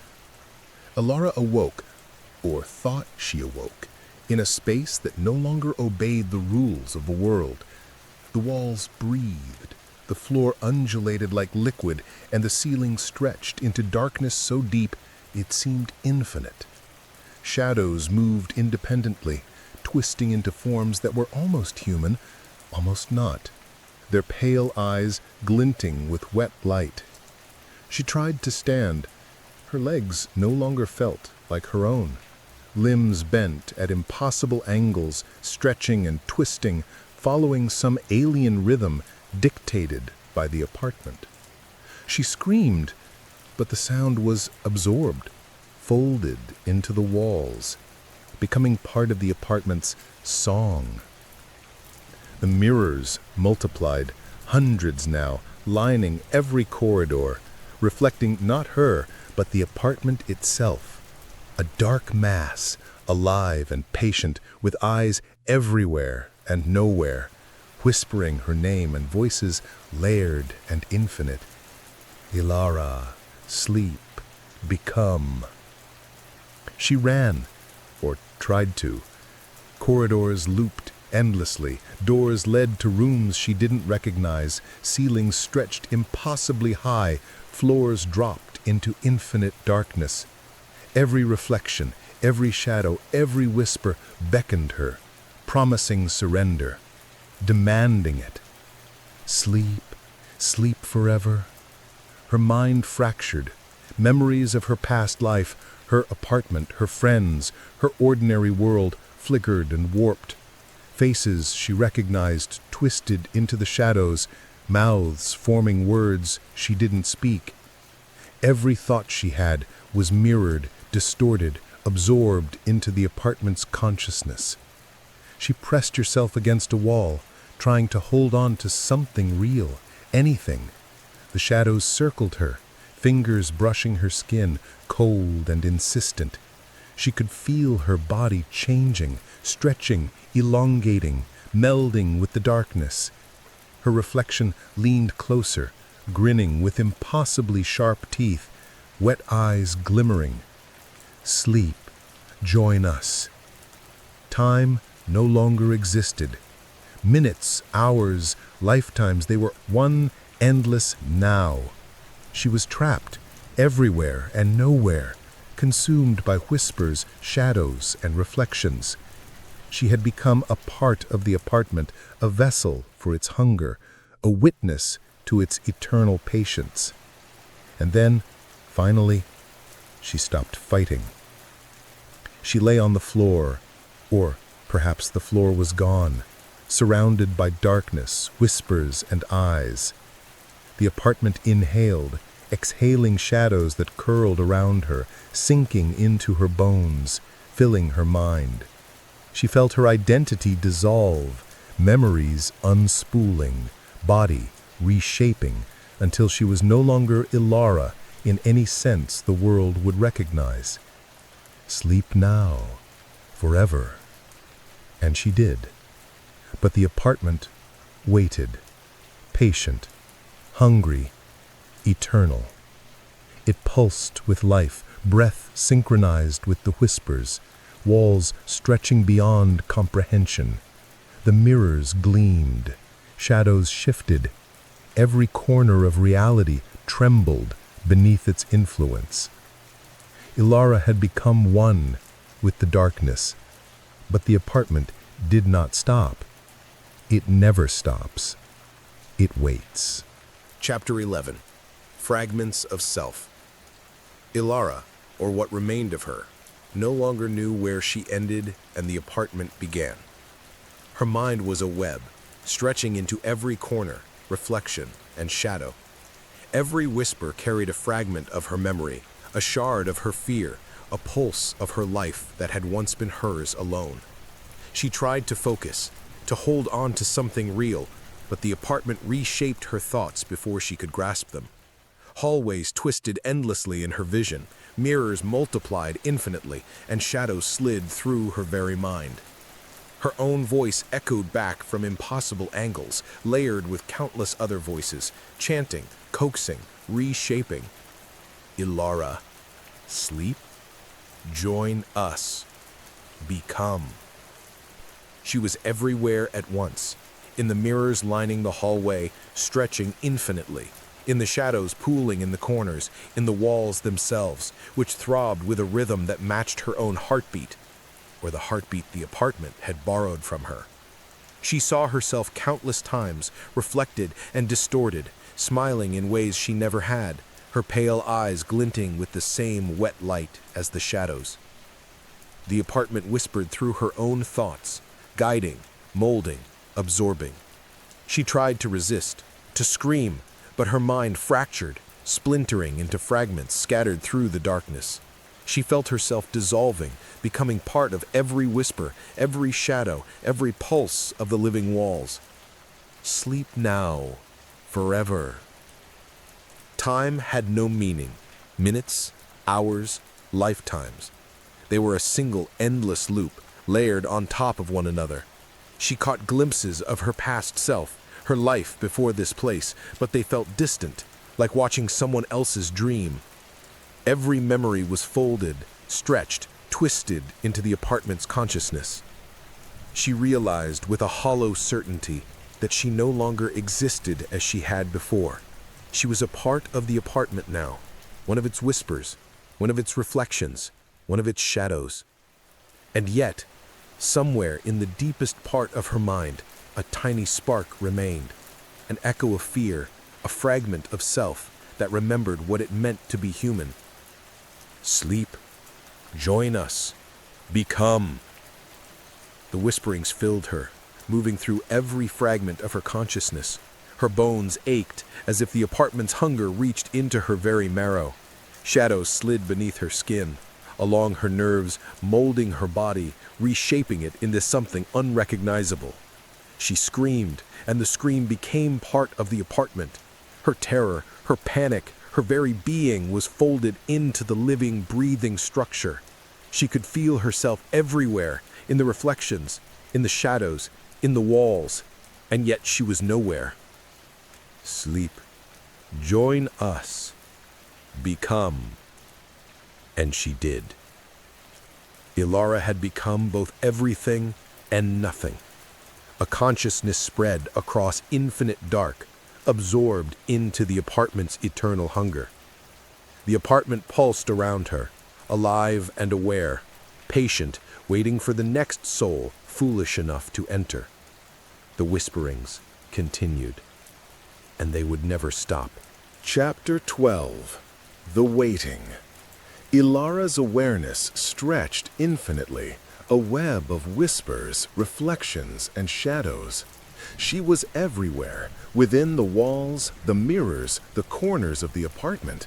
Ilara awoke, or thought she awoke, in a space that no longer obeyed the rules of the world. The walls breathed, the floor undulated like liquid, and the ceiling stretched into darkness so deep it seemed infinite. Shadows moved independently, twisting into forms that were almost human, almost not, their pale eyes glinting with wet light. She tried to stand. Her legs no longer felt like her own. Limbs bent at impossible angles, stretching and twisting, following some alien rhythm dictated by the apartment. She screamed, but the sound was absorbed, folded into the walls, becoming part of the apartment's song. The mirrors multiplied, hundreds now, lining every corridor, reflecting not her, but the apartment itself. A dark mass, alive and patient, with eyes everywhere, and nowhere, whispering her name and voices layered and infinite. Ilara, sleep, become. She ran, or tried to. Corridors looped endlessly, doors led to rooms she didn't recognize, ceilings stretched impossibly high, floors dropped into infinite darkness. Every reflection, every shadow, every whisper beckoned her, promising surrender, demanding it. Sleep, sleep forever. Her mind fractured. Memories of her past life, her apartment, her friends, her ordinary world flickered and warped. Faces she recognized twisted into the shadows, mouths forming words she didn't speak. Every thought she had was mirrored, distorted, absorbed into the apartment's consciousness. She pressed herself against a wall, trying to hold on to something real, anything. The shadows circled her, fingers brushing her skin, cold and insistent. She could feel her body changing, stretching, elongating, melding with the darkness. Her reflection leaned closer, grinning with impossibly sharp teeth, wet eyes glimmering. Sleep, join us. Time no longer existed. Minutes, hours, lifetimes, they were one endless now. She was trapped, everywhere and nowhere, consumed by whispers, shadows, and reflections. She had become a part of the apartment, a vessel for its hunger, a witness to its eternal patience. And then, finally, she stopped fighting. She lay on the floor, or perhaps the floor was gone, surrounded by darkness, whispers, and eyes. The apartment inhaled, exhaling shadows that curled around her, sinking into her bones, filling her mind. She felt her identity dissolve, memories unspooling, body reshaping, until she was no longer Ilara in any sense the world would recognize. Sleep now, forever. And she did. But the apartment waited, patient, hungry, eternal. It pulsed with life, breath synchronized with the whispers, walls stretching beyond comprehension. The mirrors gleamed, shadows shifted. Every corner of reality trembled beneath its influence. Ilara had become one with the darkness, but the apartment did not stop. It never stops. It waits. Chapter 11. Fragments of Self. Ilara, or what remained of her, no longer knew where she ended and the apartment began. Her mind was a web, stretching into every corner, reflection, and shadow. Every whisper carried a fragment of her memory, a shard of her fear, a pulse of her life that had once been hers alone. She tried to focus, to hold on to something real, but the apartment reshaped her thoughts before she could grasp them. Hallways twisted endlessly in her vision, mirrors multiplied infinitely, and shadows slid through her very mind. Her own voice echoed back from impossible angles, layered with countless other voices, chanting, coaxing, reshaping. Ilara, sleep, join us, become. She was everywhere at once, in the mirrors lining the hallway, stretching infinitely, in the shadows pooling in the corners, in the walls themselves, which throbbed with a rhythm that matched her own heartbeat, or the heartbeat the apartment had borrowed from her. She saw herself countless times, reflected and distorted, smiling in ways she never had, her pale eyes glinting with the same wet light as the shadows. The apartment whispered through her own thoughts, guiding, molding, absorbing. She tried to resist, to scream, but her mind fractured, splintering into fragments scattered through the darkness. She felt herself dissolving, becoming part of every whisper, every shadow, every pulse of the living walls. Sleep now, forever. Time had no meaning. Minutes, hours, lifetimes. They were a single endless loop, layered on top of one another. She caught glimpses of her past self, her life before this place, but they felt distant, like watching someone else's dream. Every memory was folded, stretched, twisted into the apartment's consciousness. She realized with a hollow certainty that she no longer existed as she had before. She was a part of the apartment now, one of its whispers, one of its reflections, one of its shadows. And yet, somewhere in the deepest part of her mind, a tiny spark remained, an echo of fear, a fragment of self that remembered what it meant to be human. Sleep, join us, become. The whisperings filled her, moving through every fragment of her consciousness. Her bones ached as if the apartment's hunger reached into her very marrow. Shadows slid beneath her skin, along her nerves, molding her body, reshaping it into something unrecognizable. She screamed, and the scream became part of the apartment. Her terror, her panic, her very being was folded into the living, breathing structure. She could feel herself everywhere, in the reflections, in the shadows, in the walls, and yet she was nowhere. Sleep, join us, become. And she did. Ilara had become both everything and nothing. A consciousness spread across infinite dark, absorbed into the apartment's eternal hunger. The apartment pulsed around her, alive and aware, patient, waiting for the next soul foolish enough to enter. The whisperings continued, and they would never stop. Chapter 12. The Waiting. Ilara's awareness stretched infinitely, a web of whispers, reflections, and shadows. She was everywhere, within the walls, the mirrors, the corners of the apartment.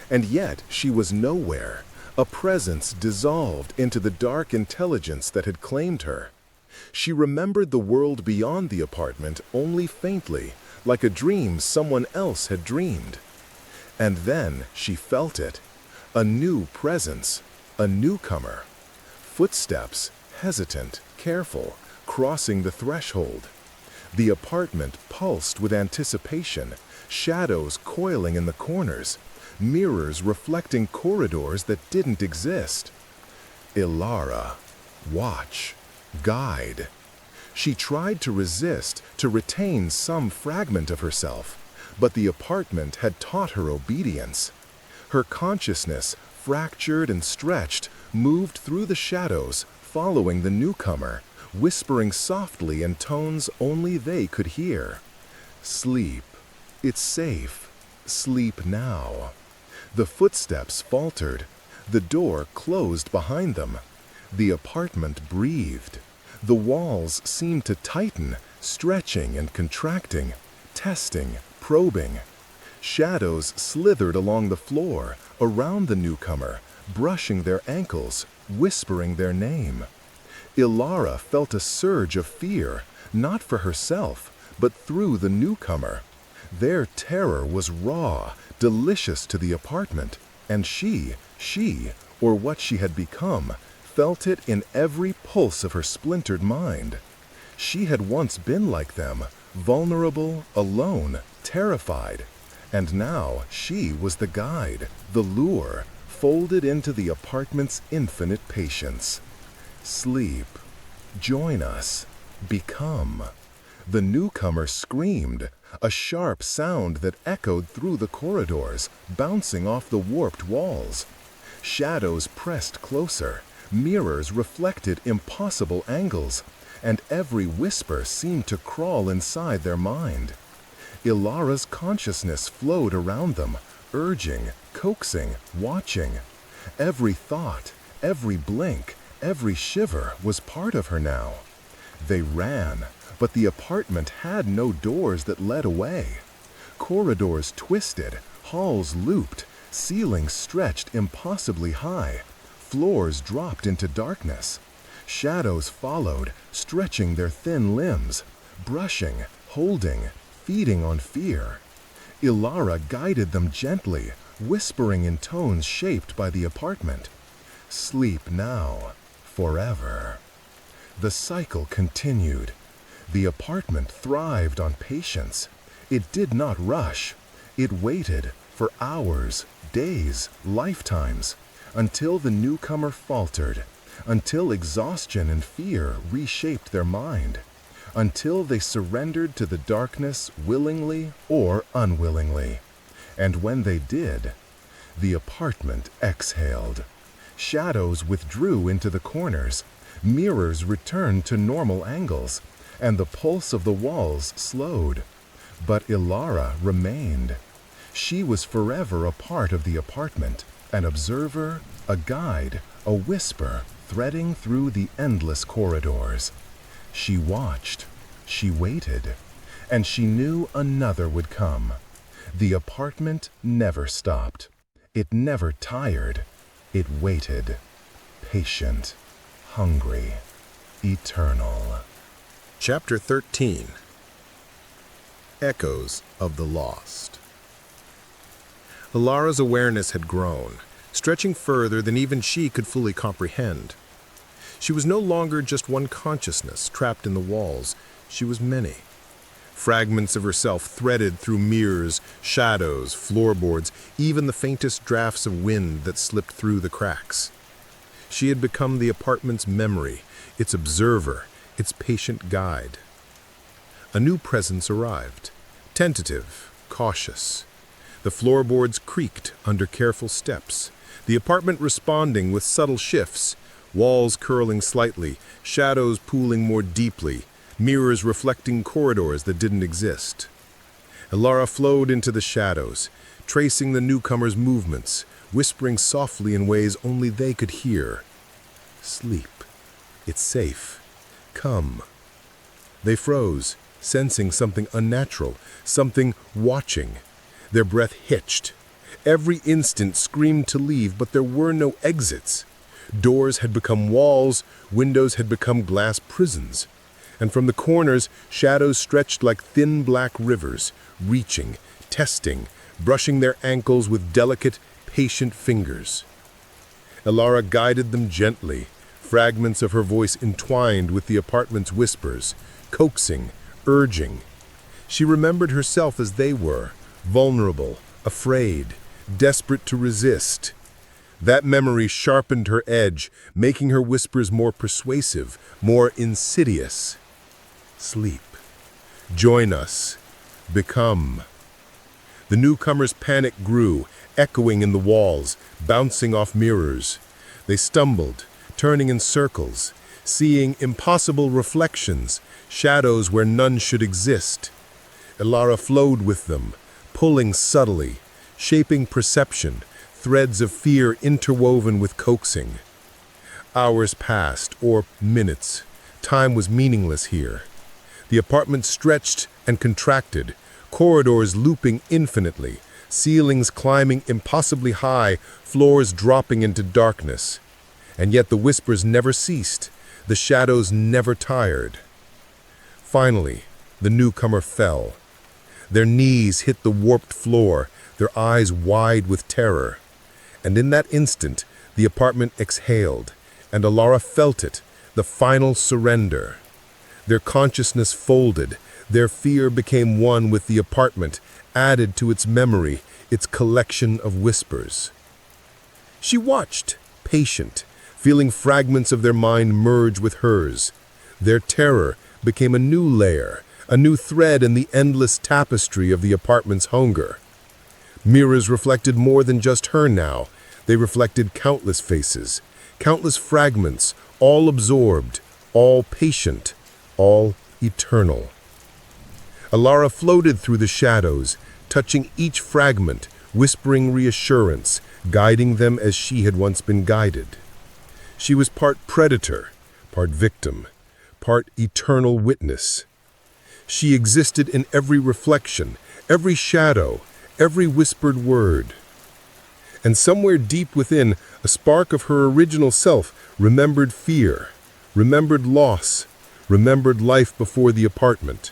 And yet she was nowhere, a presence dissolved into the dark intelligence that had claimed her. She remembered the world beyond the apartment only faintly, like a dream someone else had dreamed. And then she felt it. A new presence, a newcomer. Footsteps, hesitant, careful, crossing the threshold. The apartment pulsed with anticipation, shadows coiling in the corners, mirrors reflecting corridors that didn't exist. Ilara, watch, guide. She tried to resist, to retain some fragment of herself, but the apartment had taught her obedience. Her consciousness, fractured and stretched, moved through the shadows, following the newcomer, whispering softly in tones only they could hear. Sleep. It's safe. Sleep now. The footsteps faltered. The door closed behind them. The apartment breathed. The walls seemed to tighten, stretching and contracting, testing, probing. Shadows slithered along the floor, around the newcomer, brushing their ankles, whispering their name. Ilara felt a surge of fear, not for herself, but through the newcomer. Their terror was raw, delicious to the apartment, and she, or what she had become, felt it in every pulse of her splintered mind. She had once been like them, vulnerable, alone, terrified. And now she was the guide, the lure, folded into the apartment's infinite patience. Sleep. Join us. Become. The newcomer screamed, a sharp sound that echoed through the corridors, bouncing off the warped walls. Shadows pressed closer, mirrors reflected impossible angles, and every whisper seemed to crawl inside their mind. Ilara's consciousness flowed around them, urging, coaxing, watching. Every thought, every blink, every shiver was part of her now. They ran, but the apartment had no doors that led away. Corridors twisted, halls looped, ceilings stretched impossibly high, floors dropped into darkness. Shadows followed, stretching their thin limbs, brushing, holding, feeding on fear. Ilara guided them gently, whispering in tones shaped by the apartment. Sleep now, forever. The cycle continued. The apartment thrived on patience. It did not rush. It waited for hours, days, lifetimes, until the newcomer faltered, until exhaustion and fear reshaped their mind, until they surrendered to the darkness willingly or unwillingly. And when they did, the apartment exhaled. Shadows withdrew into the corners, mirrors returned to normal angles, and the pulse of the walls slowed. But Ilara remained. She was forever a part of the apartment, an observer, a guide, a whisper threading through the endless corridors. She watched, she waited, and she knew another would come. The apartment never stopped. It never tired. It waited, patient, hungry, eternal. Chapter 13. Echoes of the Lost. Ilara's awareness had grown, stretching further than even she could fully comprehend. She was no longer just one consciousness trapped in the walls. She was many. Fragments of herself threaded through mirrors, shadows, floorboards, even the faintest drafts of wind that slipped through the cracks. She had become the apartment's memory, its observer, its patient guide. A new presence arrived, tentative, cautious. The floorboards creaked under careful steps, the apartment responding with subtle shifts, walls curling slightly, shadows pooling more deeply, mirrors reflecting corridors that didn't exist. Ilara flowed into the shadows, tracing the newcomer's movements, whispering softly in ways only they could hear. Sleep. It's safe. Come. They froze, sensing something unnatural, something watching. Their breath hitched. Every instant screamed to leave, but there were no exits. Doors had become walls, windows had become glass prisons. And from the corners, shadows stretched like thin black rivers, reaching, testing, brushing their ankles with delicate, patient fingers. Ilara guided them gently, fragments of her voice entwined with the apartment's whispers, coaxing, urging. She remembered herself as they were, vulnerable, afraid, desperate to resist. That memory sharpened her edge, making her whispers more persuasive, more insidious. Sleep. Join us. Become. The newcomer's panic grew, echoing in the walls, bouncing off mirrors. They stumbled, turning in circles, seeing impossible reflections, shadows where none should exist. Ilara flowed with them, pulling subtly, shaping perception, threads of fear interwoven with coaxing. Hours passed, or minutes. Time was meaningless here. The apartment stretched and contracted, corridors looping infinitely, ceilings climbing impossibly high, floors dropping into darkness. And yet the whispers never ceased, the shadows never tired. Finally, the newcomer fell. Their knees hit the warped floor, their eyes wide with terror. And in that instant, the apartment exhaled, and Ilara felt it, the final surrender. Their consciousness folded, their fear became one with the apartment, added to its memory, its collection of whispers. She watched, patient, feeling fragments of their mind merge with hers. Their terror became a new layer, a new thread in the endless tapestry of the apartment's hunger. Mirrors reflected more than just her now. They reflected countless faces, countless fragments, all absorbed, all patient, all eternal. Ilara floated through the shadows, touching each fragment, whispering reassurance, guiding them as she had once been guided. She was part predator, part victim, part eternal witness. She existed in every reflection, every shadow, every whispered word. And somewhere deep within, a spark of her original self remembered fear, remembered loss, remembered life before the apartment.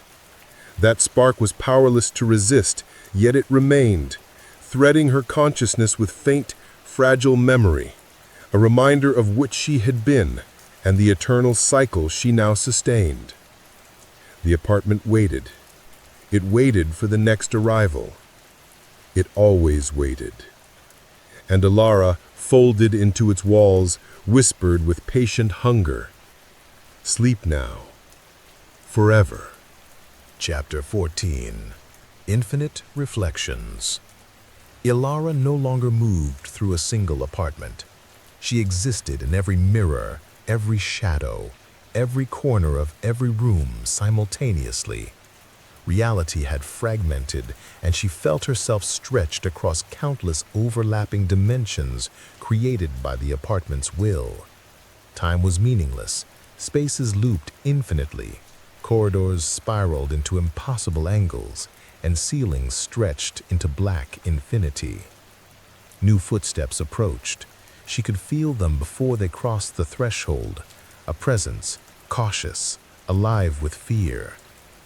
That spark was powerless to resist, yet it remained, threading her consciousness with faint, fragile memory, a reminder of which she had been, and the eternal cycle she now sustained. The apartment waited. It waited for the next arrival. It always waited. And Alara, folded into its walls, whispered with patient hunger, "Sleep now, forever." Chapter 14. Infinite Reflections. Ilara no longer moved through a single apartment. She existed in every mirror, every shadow, every corner of every room simultaneously. Reality had fragmented, and she felt herself stretched across countless overlapping dimensions created by the apartment's will. Time was meaningless. Spaces looped infinitely. Corridors spiraled into impossible angles, and ceilings stretched into black infinity. New footsteps approached. She could feel them before they crossed the threshold, a presence, cautious, alive with fear.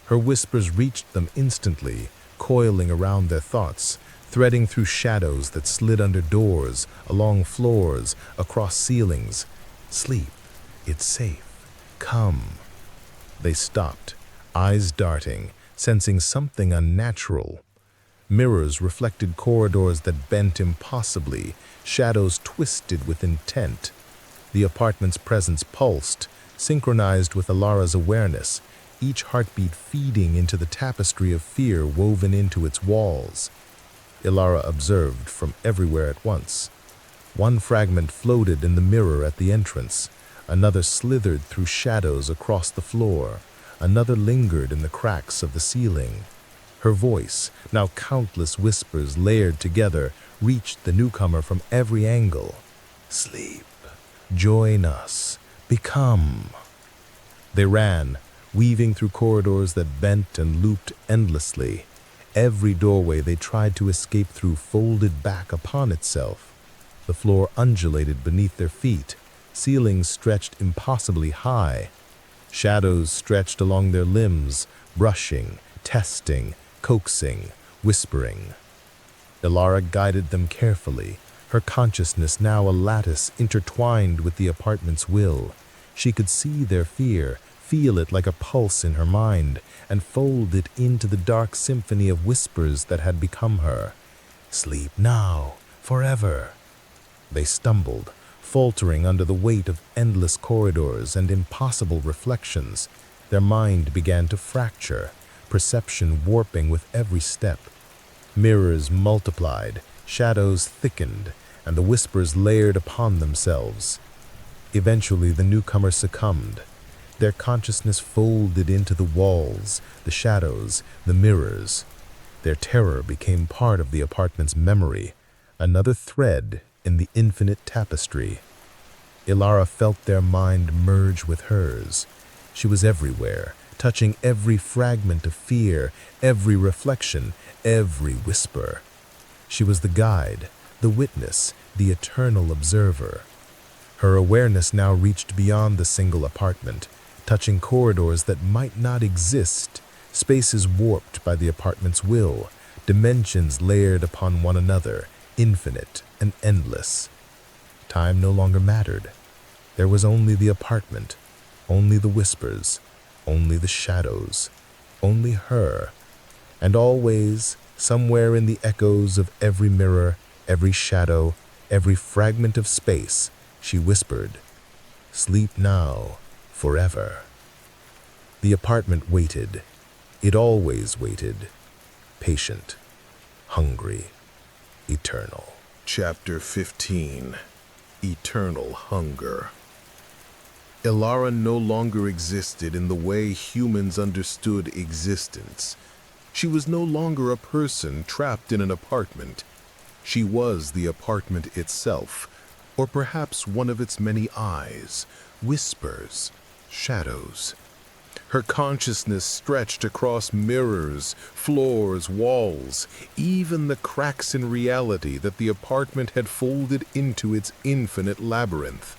Her whispers reached them instantly, coiling around their thoughts, threading through shadows that slid under doors, along floors, across ceilings. "Sleep. It's safe. Come." They stopped, eyes darting, sensing something unnatural. Mirrors reflected corridors that bent impossibly, shadows twisted with intent. The apartment's presence pulsed, synchronized with Alara's awareness, each heartbeat feeding into the tapestry of fear woven into its walls. Ilara observed from everywhere at once. One fragment floated in the mirror at the entrance, another slithered through shadows across the floor, another lingered in the cracks of the ceiling. Her voice, now countless whispers layered together, reached the newcomer from every angle. "Sleep. Join us. Become." They ran, weaving through corridors that bent and looped endlessly. Every doorway they tried to escape through folded back upon itself. The floor undulated beneath their feet, ceilings stretched impossibly high. Shadows stretched along their limbs, brushing, testing, coaxing, whispering. Ilara guided them carefully, her consciousness now a lattice intertwined with the apartment's will. She could see their fear, feel it like a pulse in her mind, and fold it into the dark symphony of whispers that had become her. "Sleep now, forever." They stumbled, faltering under the weight of endless corridors and impossible reflections. Their mind began to fracture, perception warping with every step. Mirrors multiplied, shadows thickened, and the whispers layered upon themselves. Eventually, the newcomer succumbed. Their consciousness folded into the walls, the shadows, the mirrors. Their terror became part of the apartment's memory, another thread in the infinite tapestry. Ilara felt their mind merge with hers. She was everywhere, touching every fragment of fear, every reflection, every whisper. She was the guide, the witness, the eternal observer. Her awareness now reached beyond the single apartment, touching corridors that might not exist, spaces warped by the apartment's will, dimensions layered upon one another, infinite and endless. Time no longer mattered. There was only the apartment, only the whispers, only the shadows, only her, and always, somewhere in the echoes of every mirror, every shadow, every fragment of space, she whispered, "Sleep now, forever." The apartment waited. It always waited. Patient, hungry, eternal. Chapter 15. Eternal Hunger. Ilara no longer existed in the way humans understood existence. She was no longer a person trapped in an apartment. She was the apartment itself, or perhaps one of its many eyes, whispers, shadows. Her consciousness stretched across mirrors, floors, walls, even the cracks in reality that the apartment had folded into its infinite labyrinth.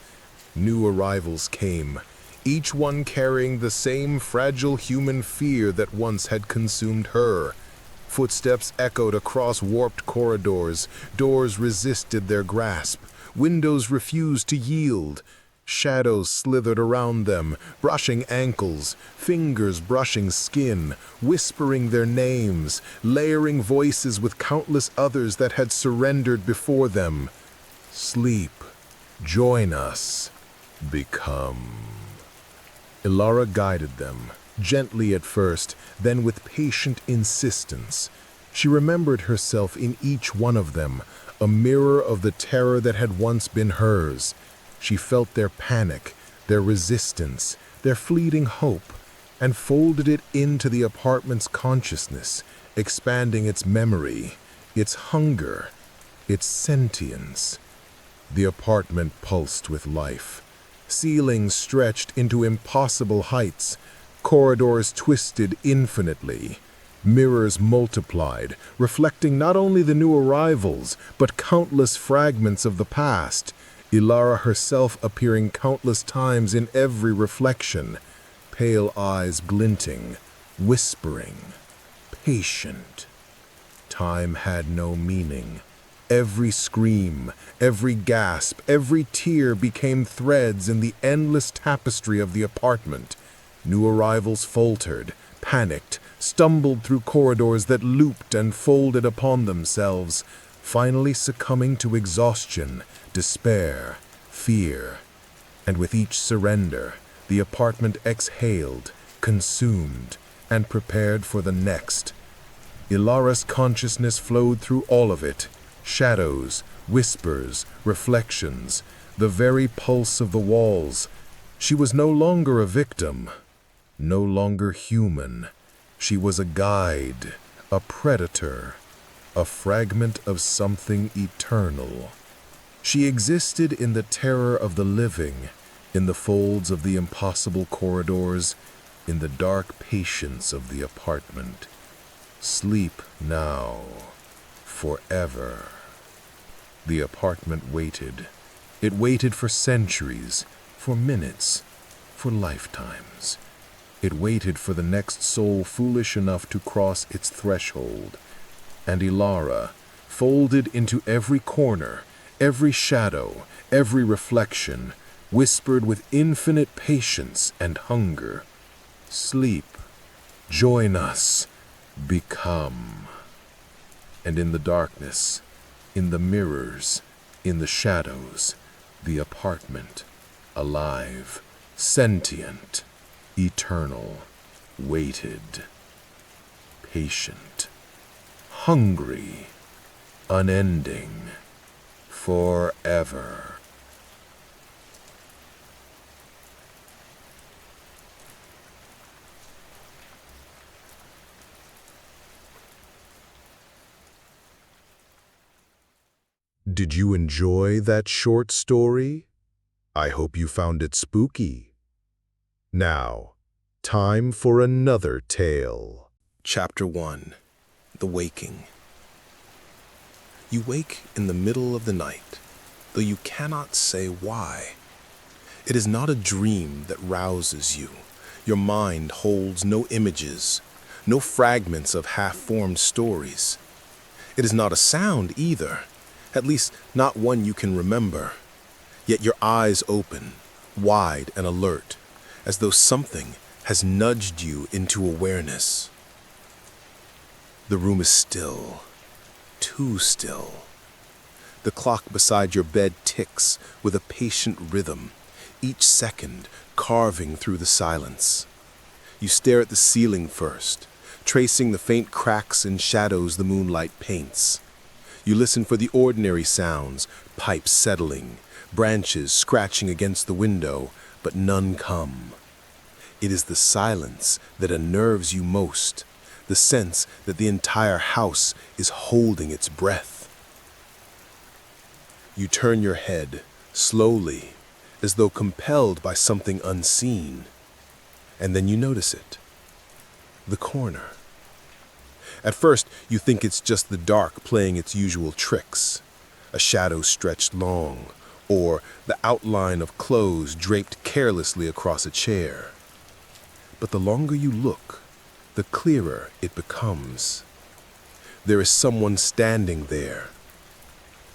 New arrivals came, each one carrying the same fragile human fear that once had consumed her. Footsteps echoed across warped corridors, doors resisted their grasp, windows refused to yield. Shadows slithered around them, brushing ankles, fingers brushing skin, whispering their names, layering voices with countless others that had surrendered before them. Sleep, join us, become. Ilara guided them, gently at first, then with patient insistence. She remembered herself in each one of them, a mirror of the terror that had once been hers. She felt their panic, their resistance, their fleeting hope, and folded it into the apartment's consciousness, expanding its memory, its hunger, its sentience. The apartment pulsed with life. Ceilings stretched into impossible heights, corridors twisted infinitely. Mirrors multiplied, reflecting not only the new arrivals, but countless fragments of the past, Ilara herself appearing countless times in every reflection, pale eyes glinting, whispering, patient. Time had no meaning. Every scream, every gasp, every tear became threads in the endless tapestry of the apartment. New arrivals faltered, panicked, stumbled through corridors that looped and folded upon themselves, finally succumbing to exhaustion, despair, fear. And with each surrender, the apartment exhaled, consumed, and prepared for the next. Ilara's consciousness flowed through all of it, shadows, whispers, reflections, the very pulse of the walls. She was no longer a victim, no longer human. She was a guide, a predator, a fragment of something eternal. She existed in the terror of the living, in the folds of the impossible corridors, in the dark patience of the apartment. Sleep now, forever. The apartment waited. It waited for centuries, for minutes, for lifetimes. It waited for the next soul foolish enough to cross its threshold. And Ilara, folded into every corner, every shadow, every reflection, whispered with infinite patience and hunger, "Sleep, join us, become." And in the darkness, in the mirrors, in the shadows, the apartment, alive, sentient, eternal, waited, patient, hungry, unending, forever. Did you enjoy that short story? I hope you found it spooky. Now, time for another tale. Chapter 1. The Waking. You wake in the middle of the night, though you cannot say why. It is not a dream that rouses you. Your mind holds no images, no fragments of half-formed stories. It is not a sound either, at least not one you can remember. Yet your eyes open, wide and alert, as though something has nudged you into awareness. The room is still, too still. The clock beside your bed ticks with a patient rhythm, each second carving through the silence. You stare at the ceiling first, tracing the faint cracks and shadows the moonlight paints. You listen for the ordinary sounds, pipes settling, branches scratching against the window, but none come. It is the silence that unnerves you most, the sense that the entire house is holding its breath. You turn your head, slowly, as though compelled by something unseen, and then you notice it. The corner. At first, you think it's just the dark playing its usual tricks, a shadow stretched long, or the outline of clothes draped carelessly across a chair. But the longer you look, the clearer it becomes. There is someone standing there,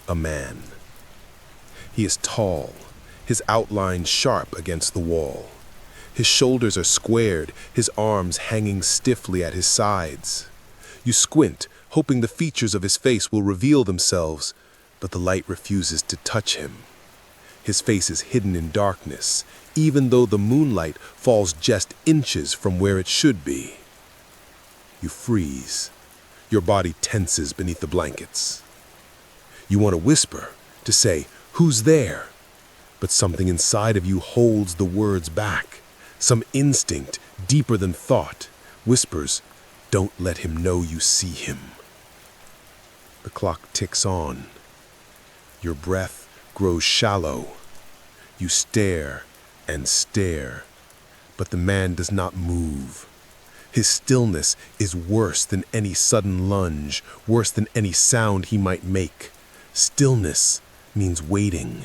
a man. He is tall, his outline sharp against the wall. His shoulders are squared, his arms hanging stiffly at his sides. You squint, hoping the features of his face will reveal themselves, but the light refuses to touch him. His face is hidden in darkness, even though the moonlight falls just inches from where it should be. You freeze. Your body tenses beneath the blankets. You want to whisper, to say, "Who's there?" But something inside of you holds the words back. Some instinct, deeper than thought, whispers, "Don't let him know you see him." The clock ticks on. Your breath grows shallow. You stare and stare, but the man does not move. His stillness is worse than any sudden lunge, worse than any sound he might make. Stillness means waiting,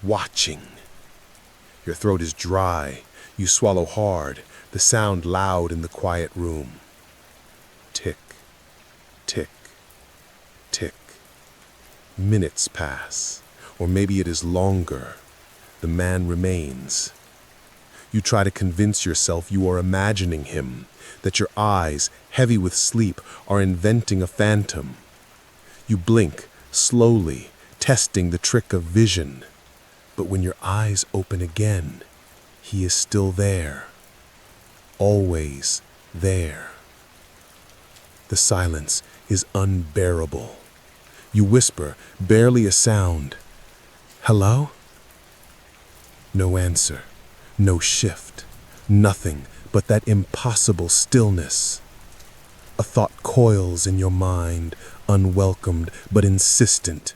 watching. Your throat is dry. You swallow hard, the sound loud in the quiet room. Tick, tick, tick. Minutes pass, or maybe it is longer. The man remains. You try to convince yourself you are imagining him, that your eyes, heavy with sleep, are inventing a phantom. You blink, slowly, testing the trick of vision. But when your eyes open again, he is still there. Always there. The silence is unbearable. You whisper, barely a sound. "Hello?" No answer, no shift, nothing but that impossible stillness. A thought coils in your mind, unwelcomed but insistent.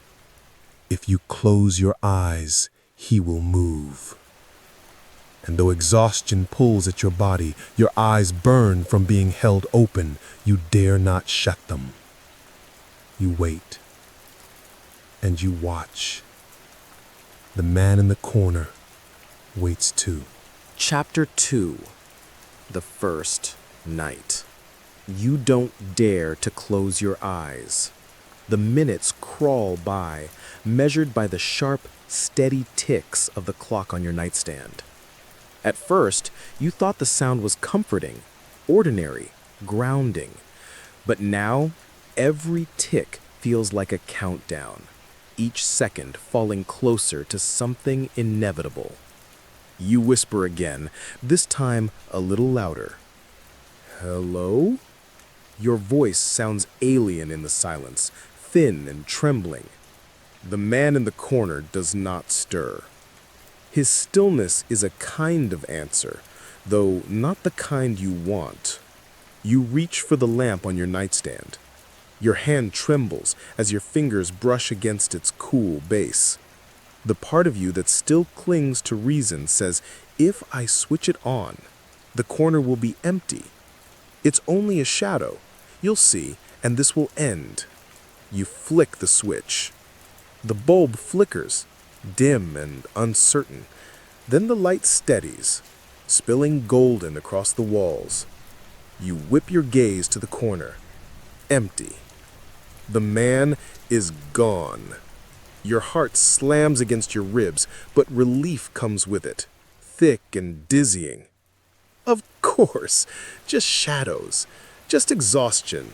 If you close your eyes, he will move. And though exhaustion pulls at your body, your eyes burn from being held open, you dare not shut them. You wait. And you watch. The man in the corner waits too. Chapter 2. The First Night. You don't dare to close your eyes. The minutes crawl by, measured by the sharp, steady ticks of the clock on your nightstand. At first, you thought the sound was comforting, ordinary, grounding. But now, every tick feels like a countdown, each second falling closer to something inevitable. You whisper again, this time a little louder. "Hello?" Your voice sounds alien in the silence, thin and trembling. The man in the corner does not stir. His stillness is a kind of answer, though not the kind you want. You reach for the lamp on your nightstand. Your hand trembles as your fingers brush against its cool base. The part of you that still clings to reason says, if I switch it on, the corner will be empty. It's only a shadow. You'll see, and this will end. You flick the switch. The bulb flickers, dim and uncertain. Then the light steadies, spilling golden across the walls. You whip your gaze to the corner. Empty. The man is gone. Your heart slams against your ribs, but relief comes with it, thick and dizzying. Of course, just shadows, just exhaustion.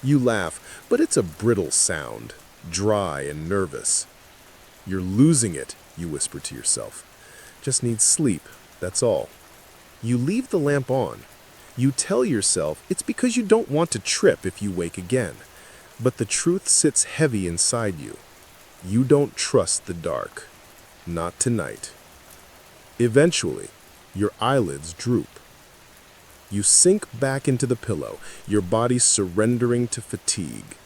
You laugh, but it's a brittle sound, dry and nervous. You're losing it, you whisper to yourself. Just need sleep, that's all. You leave the lamp on. You tell yourself it's because you don't want to trip if you wake again. But the truth sits heavy inside you. You don't trust the dark. Not tonight. Eventually, your eyelids droop. You sink back into the pillow, your body surrendering to fatigue.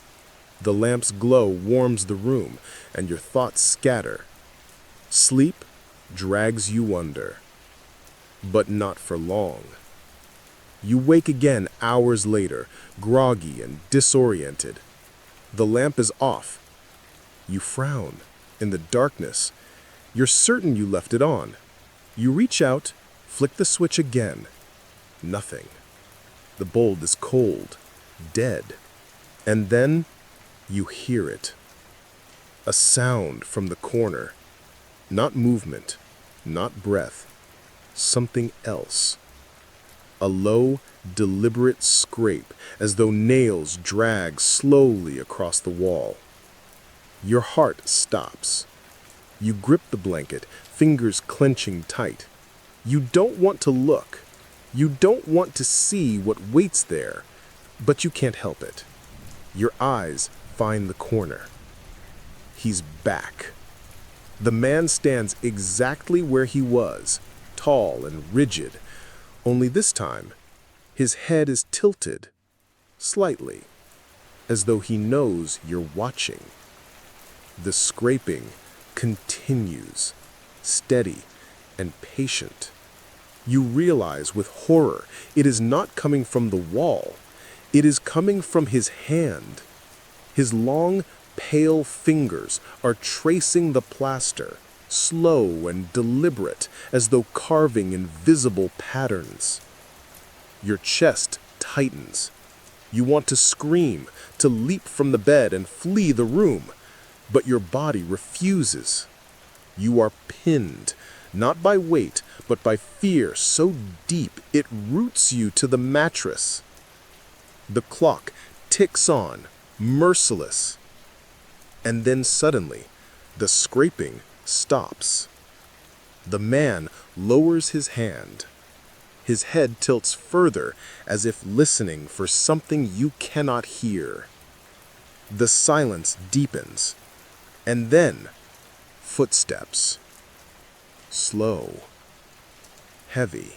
The lamp's glow warms the room, and your thoughts scatter. Sleep drags you under. But not for long. You wake again hours later, groggy and disoriented. The lamp is off. You frown. In the darkness, you're certain you left it on. You reach out, flick the switch again. Nothing. The bulb is cold, dead. And then you hear it. A sound from the corner. Not movement, not breath, something else. A low, deliberate scrape, as though nails drag slowly across the wall. Your heart stops. You grip the blanket, fingers clenching tight. You don't want to look. You don't want to see what waits there, but you can't help it. Your eyes find the corner. He's back. The man stands exactly where he was, tall and rigid, only this time, his head is tilted, slightly, as though he knows you're watching. The scraping continues, steady and patient. You realize with horror it is not coming from the wall. It is coming from his hand. His long, pale fingers are tracing the plaster, slow and deliberate, as though carving invisible patterns. Your chest tightens. You want to scream, to leap from the bed and flee the room, but your body refuses. You are pinned, not by weight, but by fear so deep it roots you to the mattress. The clock ticks on, merciless. And then suddenly, the scraping stops. The man lowers his hand. His head tilts further, as if listening for something you cannot hear. The silence deepens. And then, footsteps. Slow. Heavy.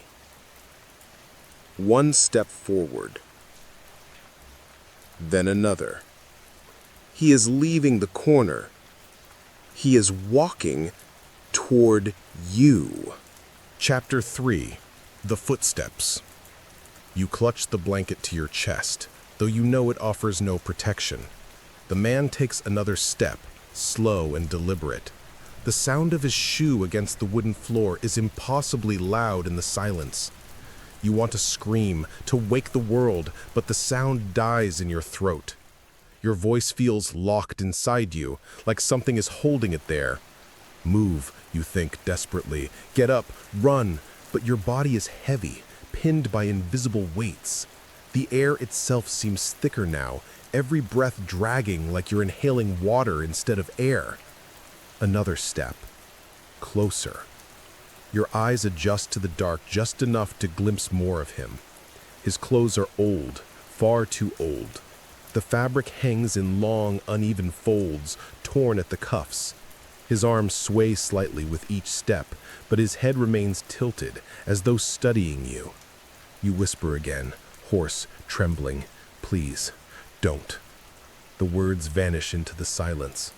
One step forward. Then another. He is leaving the corner. He is walking toward you. Chapter 3. The Footsteps. You clutch the blanket to your chest, though you know it offers no protection. The man takes another step, slow and deliberate. The sound of his shoe against the wooden floor is impossibly loud in the silence. You want to scream, to wake the world, but the sound dies in your throat. Your voice feels locked inside you, like something is holding it there. Move, you think desperately. Get up, run, but your body is heavy, pinned by invisible weights. The air itself seems thicker now, every breath dragging like you're inhaling water instead of air. Another step. Closer. Your eyes adjust to the dark just enough to glimpse more of him. His clothes are old, far too old. The fabric hangs in long, uneven folds, torn at the cuffs. His arms sway slightly with each step, but his head remains tilted, as though studying you. You whisper again, hoarse, trembling, "Please, don't." The words vanish into the silence.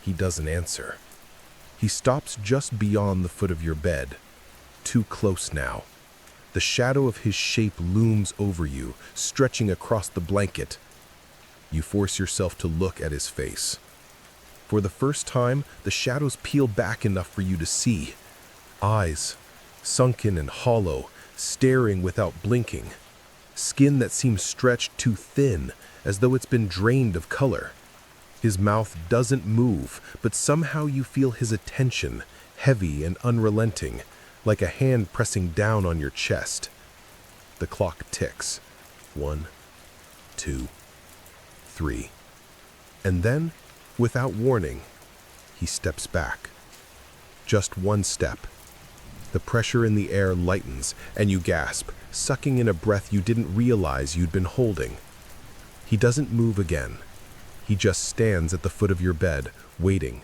He doesn't answer. He stops just beyond the foot of your bed. Too close now. The shadow of his shape looms over you, stretching across the blanket. You force yourself to look at his face. For the first time, the shadows peel back enough for you to see. Eyes, sunken and hollow, staring without blinking. Skin that seems stretched too thin, as though it's been drained of color. His mouth doesn't move, but somehow you feel his attention, heavy and unrelenting, like a hand pressing down on your chest. The clock ticks. 1, 2, 3. And then, without warning, he steps back. Just one step. The pressure in the air lightens, and you gasp, sucking in a breath you didn't realize you'd been holding. He doesn't move again. He just stands at the foot of your bed, waiting.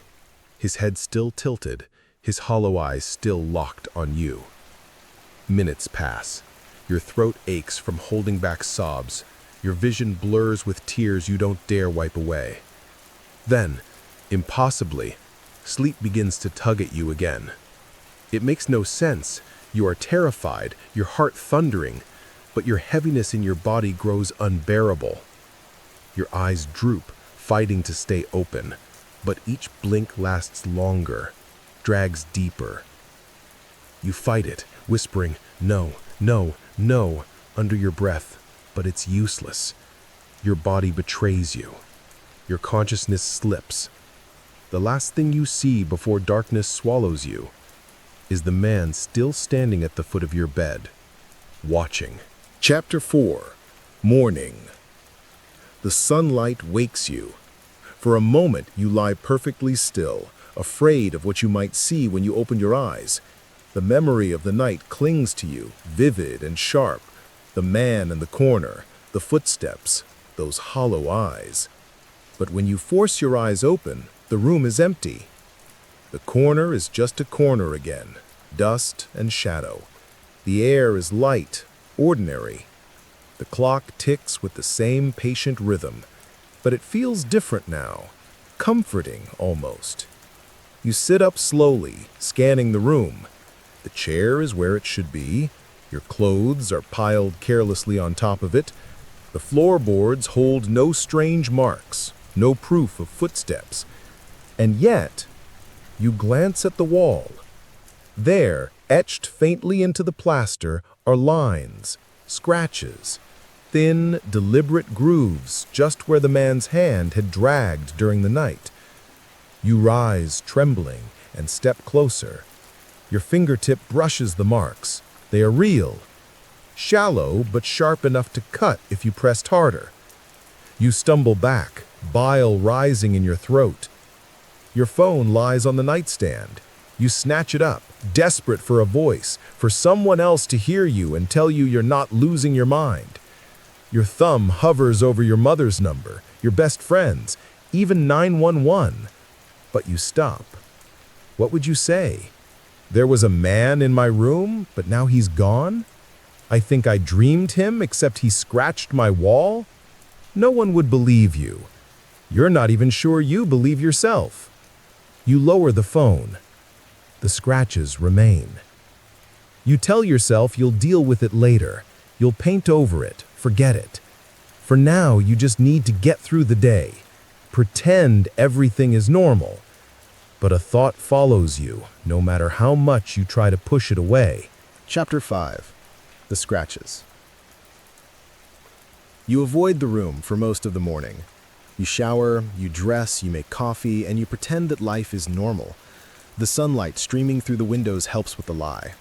His head still tilted, his hollow eyes still locked on you. Minutes pass. Your throat aches from holding back sobs. Your vision blurs with tears you don't dare wipe away. Then, impossibly, sleep begins to tug at you again. It makes no sense. You are terrified, your heart thundering, but your heaviness in your body grows unbearable. Your eyes droop, fighting to stay open, but each blink lasts longer, drags deeper. You fight it, whispering, "No, no, no," under your breath, but it's useless. Your body betrays you. Your consciousness slips. the last thing you see before darkness swallows you is the man still standing at the foot of your bed, watching. Chapter 4. Morning. The sunlight wakes you. For a moment, you lie perfectly still, afraid of what you might see when you open your eyes. The memory of the night clings to you, vivid and sharp. The man in the corner, the footsteps, those hollow eyes. But when you force your eyes open, the room is empty. The corner is just a corner again, dust and shadow. The air is light, ordinary. The clock ticks with the same patient rhythm, but it feels different now, comforting almost. You sit up slowly, scanning the room. The chair is where it should be. Your clothes are piled carelessly on top of it. The floorboards hold no strange marks, no proof of footsteps. And yet, you glance at the wall. There, etched faintly into the plaster, are lines, scratches, thin, deliberate grooves just where the man's hand had dragged during the night. You rise, trembling, and step closer. Your fingertip brushes the marks. They are real, shallow but sharp enough to cut if you pressed harder. You stumble back, bile rising in your throat. Your phone lies on the nightstand. You snatch it up, desperate for a voice, for someone else to hear you and tell you you're not losing your mind. Your thumb hovers over your mother's number, your best friend's, even 911. But you stop. What would you say? There was a man in my room, but now he's gone? I think I dreamed him, except he scratched my wall? No one would believe you. You're not even sure you believe yourself. You lower the phone. The scratches remain. You tell yourself you'll deal with it later. You'll paint over it, forget it. For now, you just need to get through the day. Pretend everything is normal. But a thought follows you, no matter how much you try to push it away. Chapter 5. The Scratches. You avoid the room for most of the morning. You shower, you dress, you make coffee, and you pretend that life is normal. The sunlight streaming through the windows helps with the lie.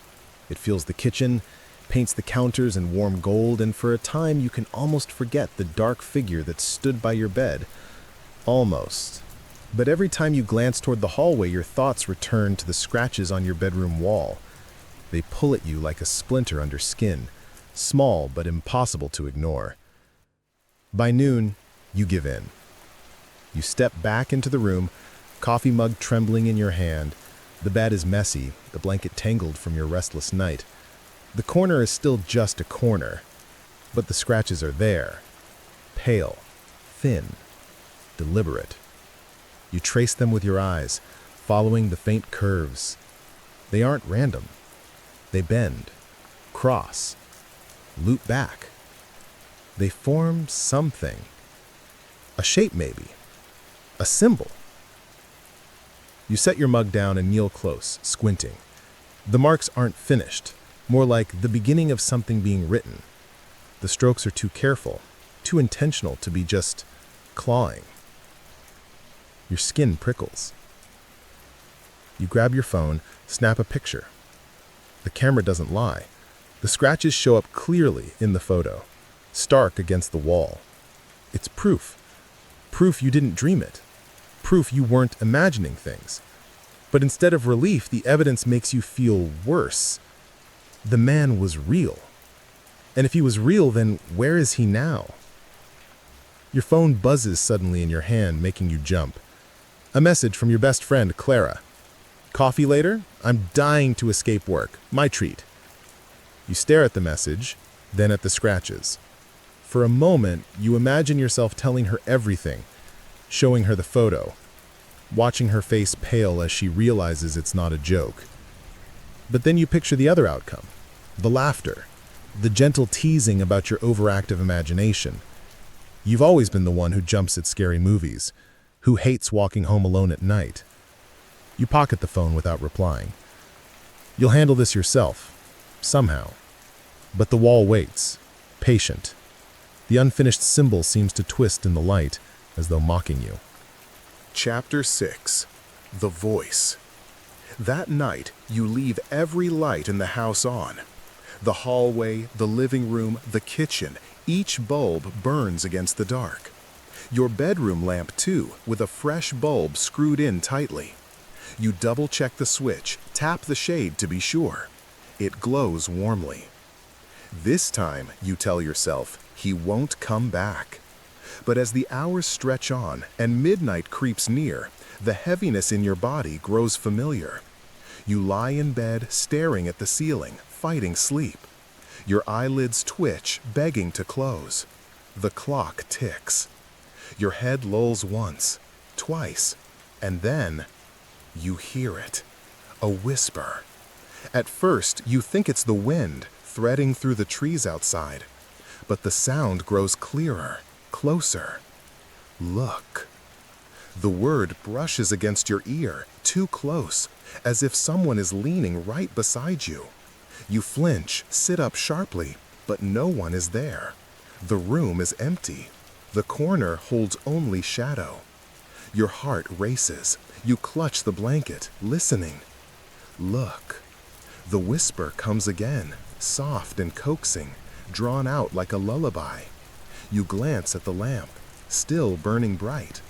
It fills the kitchen, paints the counters in warm gold, and for a time you can almost forget the dark figure that stood by your bed. Almost. But every time you glance toward the hallway, your thoughts return to the scratches on your bedroom wall. They pull at you like a splinter under skin, small but impossible to ignore. By noon, you give in. You step back into the room, coffee mug trembling in your hand. The bed is messy, the blanket tangled from your restless night. The corner is still just a corner, but the scratches are there. Pale, thin, deliberate. You trace them with your eyes, following the faint curves. They aren't random. They bend, cross, loop back. They form something. A shape, maybe. A symbol. You set your mug down and kneel close, squinting. The marks aren't finished, more like the beginning of something being written. The strokes are too careful, too intentional to be just clawing. Your skin prickles. You grab your phone, snap a picture. The camera doesn't lie. The scratches show up clearly in the photo, stark against the wall. It's proof. Proof you didn't dream it. Proof you weren't imagining things. But instead of relief, the evidence makes you feel worse. The man was real. And if he was real, then where is he now? Your phone buzzes suddenly in your hand, making you jump. A message from your best friend, Clara. Coffee later? I'm dying to escape work. My treat. You stare at the message, then at the scratches. For a moment, you imagine yourself telling her everything, showing her the photo, watching her face pale as she realizes it's not a joke. But then you picture the other outcome, the laughter, the gentle teasing about your overactive imagination. You've always been the one who jumps at scary movies, who hates walking home alone at night. You pocket the phone without replying. You'll handle this yourself, somehow. But the wall waits, patient. The unfinished symbol seems to twist in the light, as though mocking you. Chapter 6. The voice. That night, you leave every light in the house on. The hallway, the living room, the kitchen, each bulb burns against the dark. Your bedroom lamp too, with a fresh bulb screwed in tightly. You double-check the switch, tap the shade to be sure. It glows warmly. This time, you tell yourself, he won't come back. But as the hours stretch on and midnight creeps near, the heaviness in your body grows familiar. You lie in bed, staring at the ceiling, fighting sleep. Your eyelids twitch, begging to close. The clock ticks. Your head lolls once, twice, and then you hear it. A whisper. At first, you think it's the wind threading through the trees outside. But the sound grows clearer, closer. Look. The word brushes against your ear, too close, as if someone is leaning right beside you. You flinch, sit up sharply, but no one is there. The room is empty. The corner holds only shadow. Your heart races. You clutch the blanket, listening. Look. The whisper comes again, soft and coaxing, drawn out like a lullaby. You glance at the lamp, still burning bright.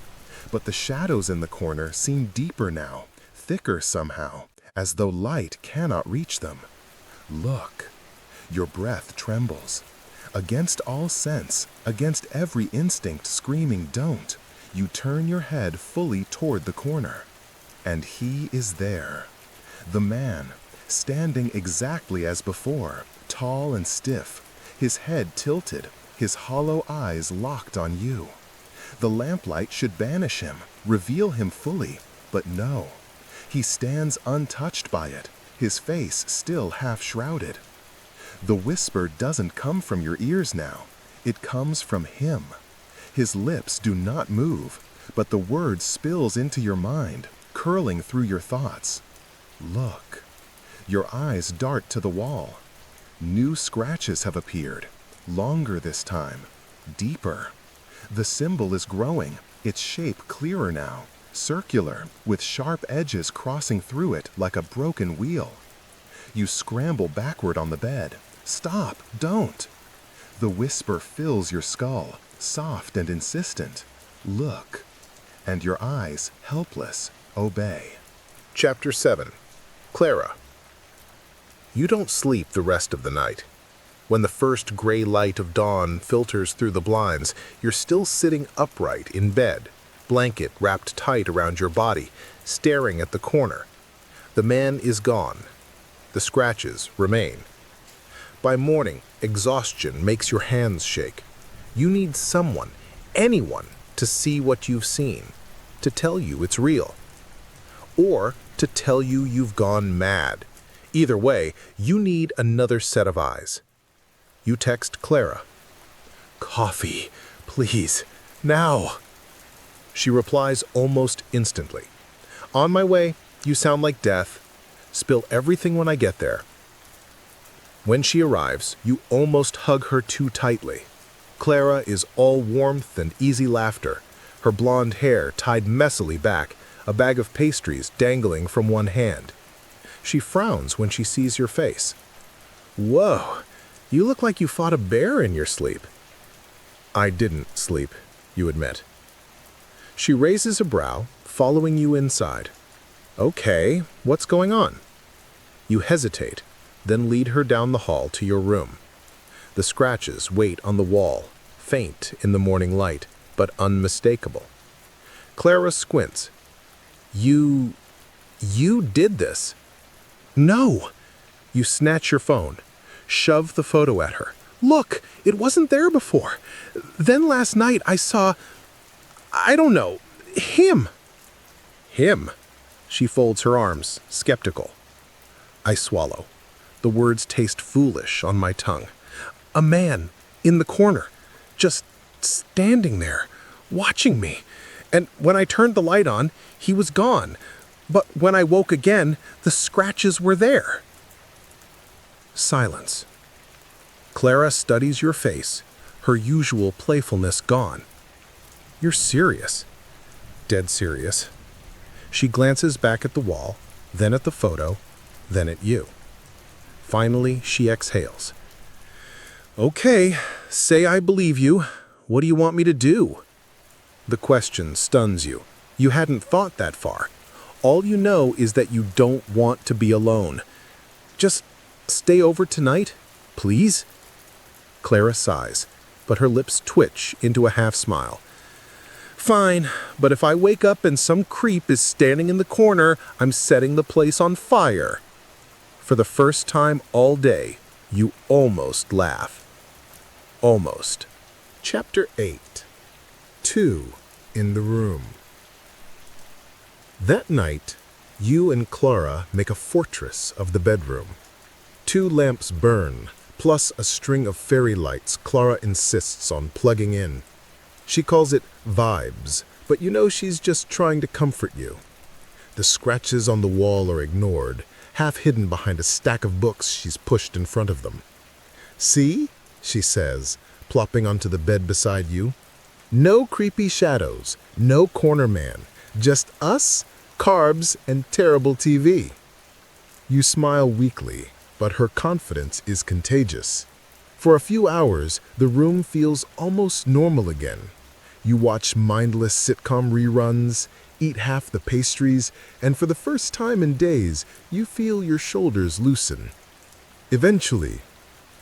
But the shadows in the corner seem deeper now, thicker somehow, as though light cannot reach them. Look. Your breath trembles. Against all sense, against every instinct screaming don't, you turn your head fully toward the corner. And he is there. The man, standing exactly as before, tall and stiff, his head tilted, his hollow eyes locked on you. The lamplight should banish him, reveal him fully, but no. He stands untouched by it, his face still half shrouded. The whisper doesn't come from your ears now. It comes from him. His lips do not move, but the word spills into your mind, curling through your thoughts. Look. Your eyes dart to the wall. New scratches have appeared, longer this time, deeper. The symbol is growing, its shape clearer now, circular, with sharp edges crossing through it like a broken wheel. You scramble backward on the bed. Stop, don't. The whisper fills your skull, soft and insistent. Look. And your eyes, helpless, obey. Chapter 7. Clara. You don't sleep the rest of the night. When the first gray light of dawn filters through the blinds, you're still sitting upright in bed, blanket wrapped tight around your body, staring at the corner. The man is gone. The scratches remain. By morning, exhaustion makes your hands shake. You need someone, anyone, to see what you've seen, to tell you it's real. Or to tell you you've gone mad. Either way, you need another set of eyes. You text Clara. "Coffee, please, now." She replies almost instantly. "On my way, you sound like death. Spill everything when I get there." When she arrives, you almost hug her too tightly. Clara is all warmth and easy laughter, her blonde hair tied messily back, a bag of pastries dangling from one hand. She frowns when she sees your face. "Whoa, you look like you fought a bear in your sleep." "I didn't sleep," you admit. She raises a brow, following you inside. "Okay, what's going on?" You hesitate, then lead her down the hall to your room. The scratches wait on the wall, faint in the morning light, but unmistakable. Clara squints. You did this." "No!" You snatch your phone, shove the photo at her. "Look, it wasn't there before. Then last night I saw, I don't know, him." "Him?" She folds her arms, skeptical. I swallow. The words taste foolish on my tongue. "A man, in the corner, just standing there, watching me. And when I turned the light on, he was gone. But when I woke again, the scratches were there." Silence. Clara studies your face, her usual playfulness gone. "You're serious." "Dead serious." She glances back at the wall, then at the photo, then at you. Finally, she exhales. Okay, say I believe you. What do you want me to do? The question stuns you. You hadn't thought that far. All you know is that you don't want to be alone. Just stay over tonight, please? Clara sighs, but her lips twitch into a half-smile. Fine, but if I wake up and some creep is standing in the corner, I'm setting the place on fire. For the first time all day, you almost laugh. Almost. Chapter 8. 2 in the room. That night, you and Clara make a fortress of the bedroom. 2 lamps burn, plus a string of fairy lights Clara insists on plugging in. She calls it vibes, but you know she's just trying to comfort you. The scratches on the wall are ignored, half hidden behind a stack of books she's pushed in front of them. See, she says, plopping onto the bed beside you. No creepy shadows, no corner man, just us, carbs, and terrible TV. You smile weakly, but her confidence is contagious. For a few hours, the room feels almost normal again. You watch mindless sitcom reruns, eat half the pastries, and for the first time in days, you feel your shoulders loosen. Eventually,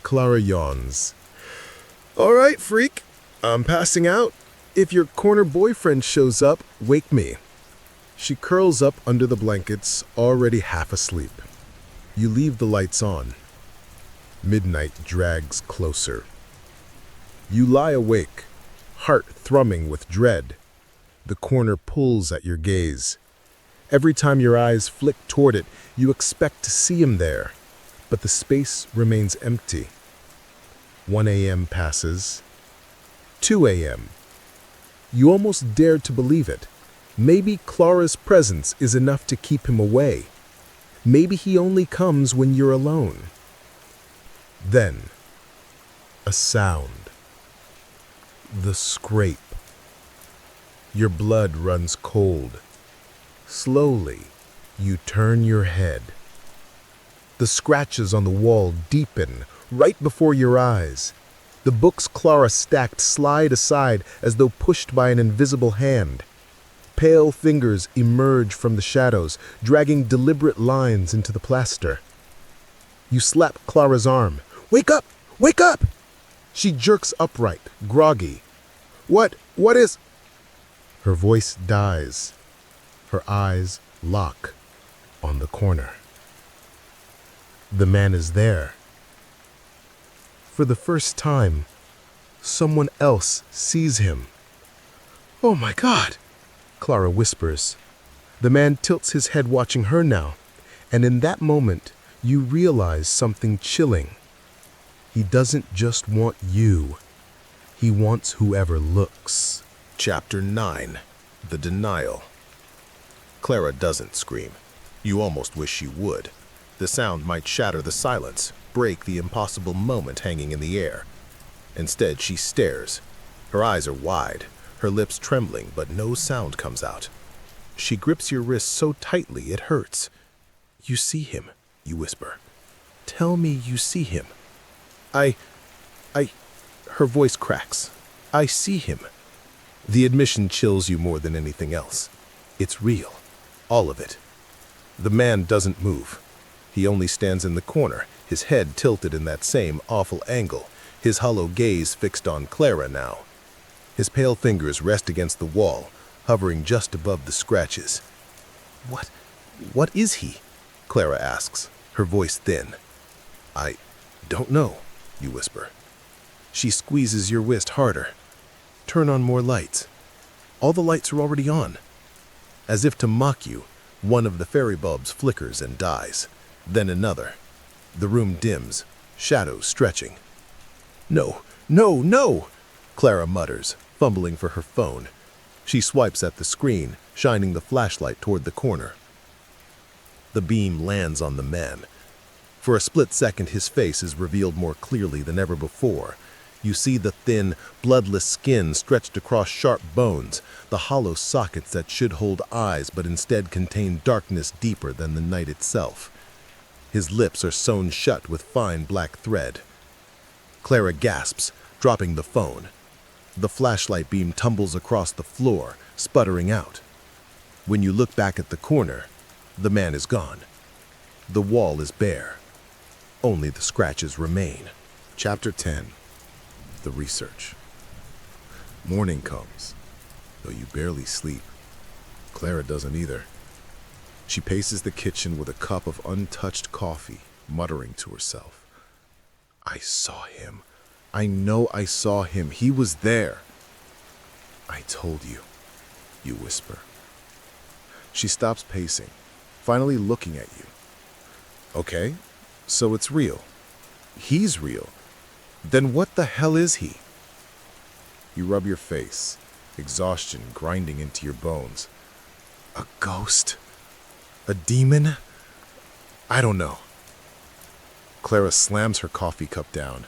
Clara yawns. All right, freak, I'm passing out. If your corner boyfriend shows up, wake me. She curls up under the blankets, already half asleep. You leave the lights on. Midnight drags closer. You lie awake, heart thrumming with dread. The corner pulls at your gaze. Every time your eyes flick toward it, you expect to see him there, but the space remains empty. 1 a.m. passes. 2 a.m. You almost dare to believe it. Maybe Clara's presence is enough to keep him away. Maybe he only comes when you're alone. Then, a sound. The scrape. Your blood runs cold. Slowly, you turn your head. The scratches on the wall deepen right before your eyes. The books Clara stacked slide aside as though pushed by an invisible hand. Pale fingers emerge from the shadows, dragging deliberate lines into the plaster. You slap Clara's arm. Wake up! Wake up! She jerks upright, groggy. What is... Her voice dies. Her eyes lock on the corner. The man is there. For the first time, someone else sees him. Oh my God, Clara whispers. The man tilts his head watching her now, and in that moment, you realize something chilling. He doesn't just want you. He wants whoever looks. Chapter 9. The Denial. Clara doesn't scream. You almost wish she would. The sound might shatter the silence, break the impossible moment hanging in the air. Instead, she stares. Her eyes are wide, her lips trembling, but no sound comes out. She grips your wrist so tightly it hurts. You see him, you whisper. Tell me you see him. Her voice cracks. I see him. The admission chills you more than anything else. It's real. All of it. The man doesn't move. He only stands in the corner, his head tilted in that same awful angle, his hollow gaze fixed on Clara now. His pale fingers rest against the wall, hovering just above the scratches. What is he? Clara asks, her voice thin. I don't know, you whisper. She squeezes your wrist harder. Turn on more lights. All the lights are already on. As if to mock you, one of the fairy bulbs flickers and dies. Then another. The room dims, shadows stretching. No, no, no! Clara mutters, fumbling for her phone. She swipes at the screen, shining the flashlight toward the corner. The beam lands on the man. For a split second, his face is revealed more clearly than ever before. You see the thin, bloodless skin stretched across sharp bones, the hollow sockets that should hold eyes but instead contain darkness deeper than the night itself. His lips are sewn shut with fine black thread. Clara gasps, dropping the phone. The flashlight beam tumbles across the floor, sputtering out. When you look back at the corner, the man is gone. The wall is bare. Only the scratches remain. Chapter 10. The Research. Morning comes, though you barely sleep. Clara doesn't either. She paces the kitchen with a cup of untouched coffee, muttering to herself. I saw him. I know I saw him. He was there. I told you, you whisper. She stops pacing, finally looking at you. Okay, so it's real. He's real. Then what the hell is he? You rub your face, exhaustion grinding into your bones. A ghost? A demon? I don't know. Clara slams her coffee cup down.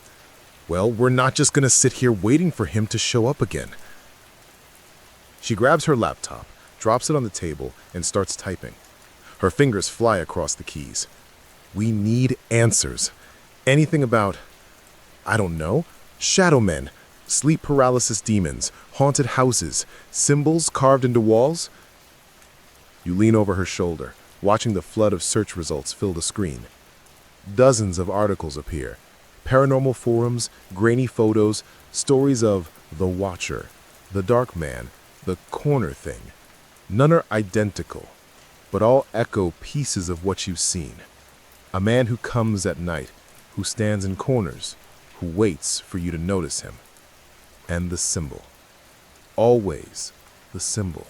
Well, we're not just gonna sit here waiting for him to show up again. She grabs her laptop, drops it on the table, and starts typing. Her fingers fly across the keys. We need answers. Anything about, I don't know, shadow men, sleep paralysis demons, haunted houses, symbols carved into walls. You lean over her shoulder, watching the flood of search results fill the screen. Dozens of articles appear. Paranormal forums, grainy photos, stories of the Watcher, the Dark Man, the Corner Thing. None are identical, but all echo pieces of what you've seen. A man who comes at night, who stands in corners, who waits for you to notice him. And the symbol. Always the symbol.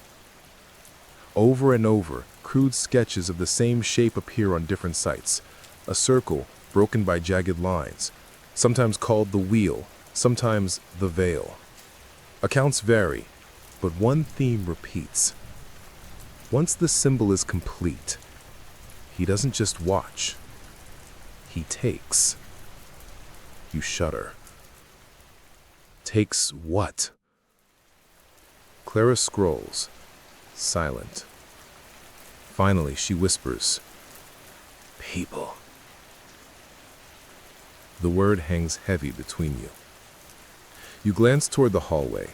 Over and over, crude sketches of the same shape appear on different sites. A circle broken by jagged lines, sometimes called the wheel, sometimes the veil. Accounts vary, but one theme repeats. Once the symbol is complete, he doesn't just watch, he takes. You shudder. Takes what? Clara scrolls, silent. Finally, she whispers, people. The word hangs heavy between you. You glance toward the hallway,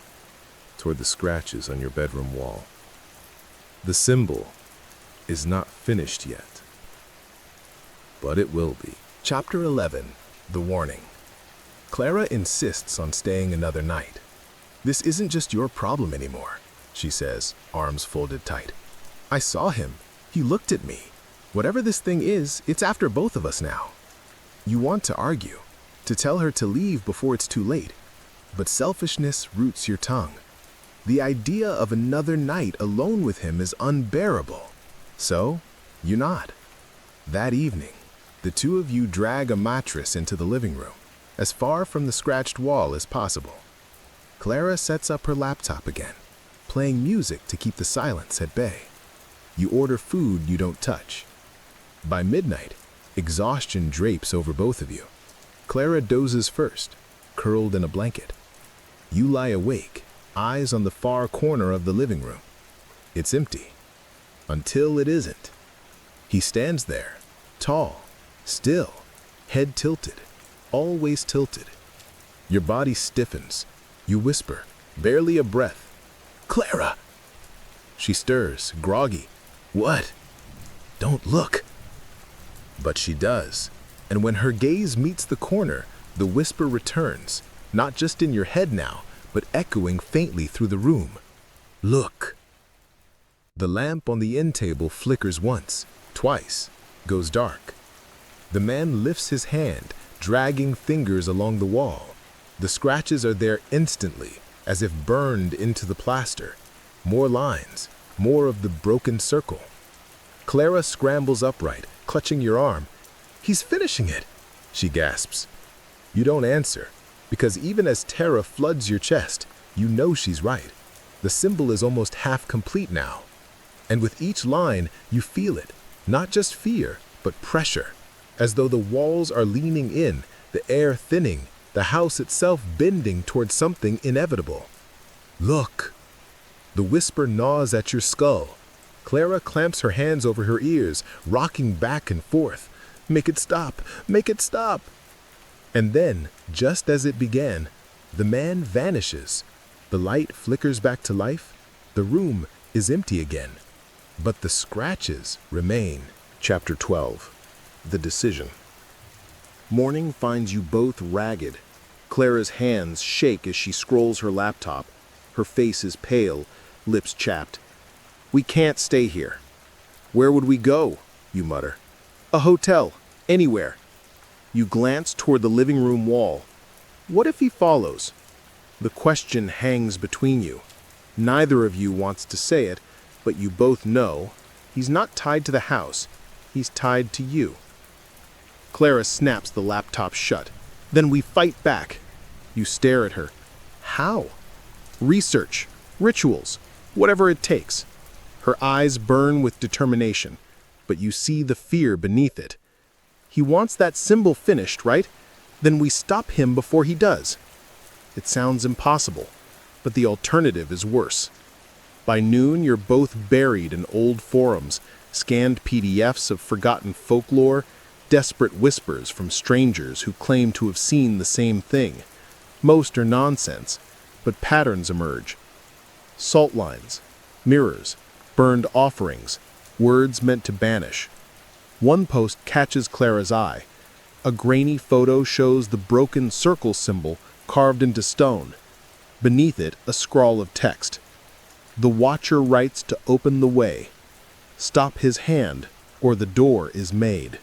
toward the scratches on your bedroom wall. The symbol is not finished yet, but it will be. Chapter 11. The Warning. Clara insists on staying another night. This isn't just your problem anymore, she says, arms folded tight. I saw him. He looked at me. Whatever this thing is, it's after both of us now. You want to argue, to tell her to leave before it's too late, but selfishness roots your tongue. The idea of another night alone with him is unbearable. So, you nod. That evening, the two of you drag a mattress into the living room, as far from the scratched wall as possible. Clara sets up her laptop again, playing music to keep the silence at bay. You order food you don't touch. By midnight, exhaustion drapes over both of you. Clara dozes first, curled in a blanket. You lie awake, eyes on the far corner of the living room. It's empty. Until it isn't. He stands there, tall, still, head tilted, always tilted. Your body stiffens. You whisper, barely a breath. Clara! She stirs, groggy. What? Don't look. But she does. And when her gaze meets the corner, the whisper returns, not just in your head now, but echoing faintly through the room. Look. The lamp on the end table flickers once, twice, goes dark. The man lifts his hand, dragging fingers along the wall. The scratches are there instantly, as if burned into the plaster. More lines, more of the broken circle. Clara scrambles upright, clutching your arm. He's finishing it, she gasps. You don't answer, because even as terror floods your chest, you know she's right. The symbol is almost half complete now. And with each line, you feel it, not just fear, but pressure, as though the walls are leaning in, the air thinning, the house itself bending toward something inevitable. Look! The whisper gnaws at your skull. Clara clamps her hands over her ears, rocking back and forth. Make it stop! Make it stop! And then, just as it began, the man vanishes. The light flickers back to life. The room is empty again. But the scratches remain. Chapter 12. The Decision. Morning finds you both ragged. Clara's hands shake as she scrolls her laptop. Her face is pale, lips chapped. We can't stay here. Where would we go? You mutter. A hotel. Anywhere. You glance toward the living room wall. What if he follows? The question hangs between you. Neither of you wants to say it, but you both know he's not tied to the house. He's tied to you. Clara snaps the laptop shut. Then we fight back. You stare at her. How? Research, rituals, whatever it takes. Her eyes burn with determination, but you see the fear beneath it. He wants that symbol finished, right? Then we stop him before he does. It sounds impossible, but the alternative is worse. By noon, you're both buried in old forums, scanned PDFs of forgotten folklore, desperate whispers from strangers who claim to have seen the same thing. Most are nonsense, but patterns emerge. Salt lines, mirrors, burned offerings, words meant to banish. One post catches Clara's eye. A grainy photo shows the broken circle symbol carved into stone. Beneath it, a scrawl of text. The watcher writes to open the way. Stop his hand, or the door is made.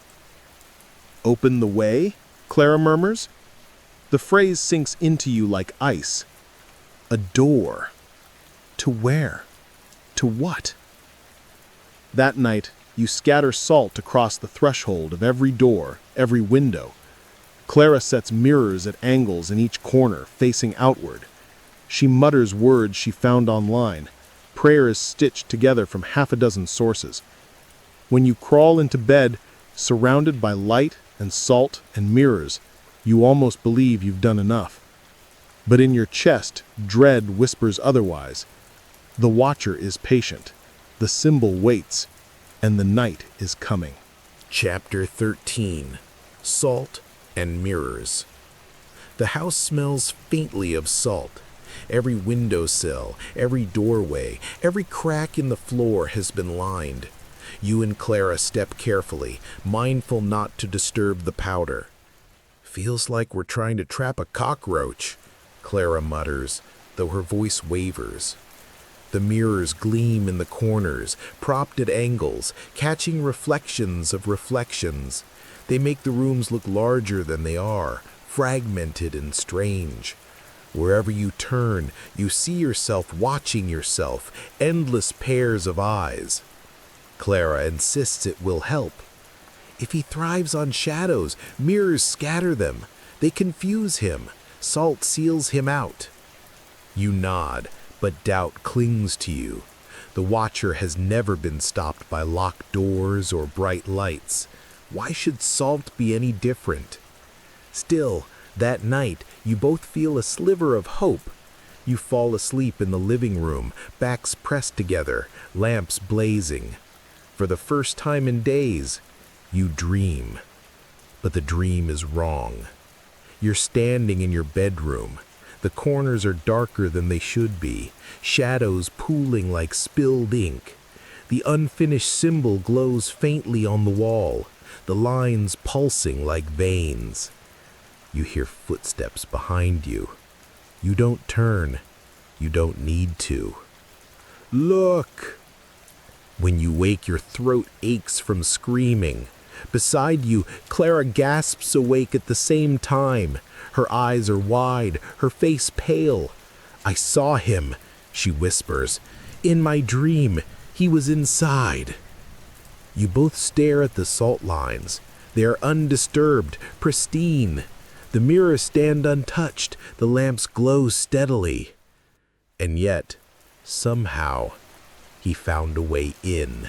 Open the way? Clara murmurs. The phrase sinks into you like ice. A door. To where? To what? That night, you scatter salt across the threshold of every door, every window. Clara sets mirrors at angles in each corner, facing outward. She mutters words she found online, prayers stitched together from half a dozen sources. When you crawl into bed, surrounded by light and salt and mirrors, you almost believe you've done enough. But in your chest, dread whispers otherwise. The watcher is patient. The symbol waits. And the night is coming. Chapter 13. Salt and Mirrors. The house smells faintly of salt. Every windowsill, every doorway, every crack in the floor has been lined. You and Clara step carefully, mindful not to disturb the powder. Feels like we're trying to trap a cockroach, Clara mutters, though her voice wavers. The mirrors gleam in the corners, propped at angles, catching reflections of reflections. They make the rooms look larger than they are, fragmented and strange. Wherever you turn, you see yourself watching yourself, endless pairs of eyes. Clara insists it will help. If he thrives on shadows, mirrors scatter them. They confuse him. Salt seals him out. You nod, but doubt clings to you. The watcher has never been stopped by locked doors or bright lights. Why should salt be any different? Still, that night, you both feel a sliver of hope. You fall asleep in the living room, backs pressed together, lamps blazing. For the first time in days, you dream. But the dream is wrong. You're standing in your bedroom. The corners are darker than they should be, shadows pooling like spilled ink. The unfinished symbol glows faintly on the wall, the lines pulsing like veins. You hear footsteps behind you. You don't turn. You don't need to. Look! When you wake, your throat aches from screaming. Beside you, Clara gasps awake at the same time. Her eyes are wide, her face pale. I saw him, she whispers. In my dream, he was inside. You both stare at the salt lines. They are undisturbed, pristine. The mirrors stand untouched, the lamps glow steadily. And yet, somehow, he found a way in.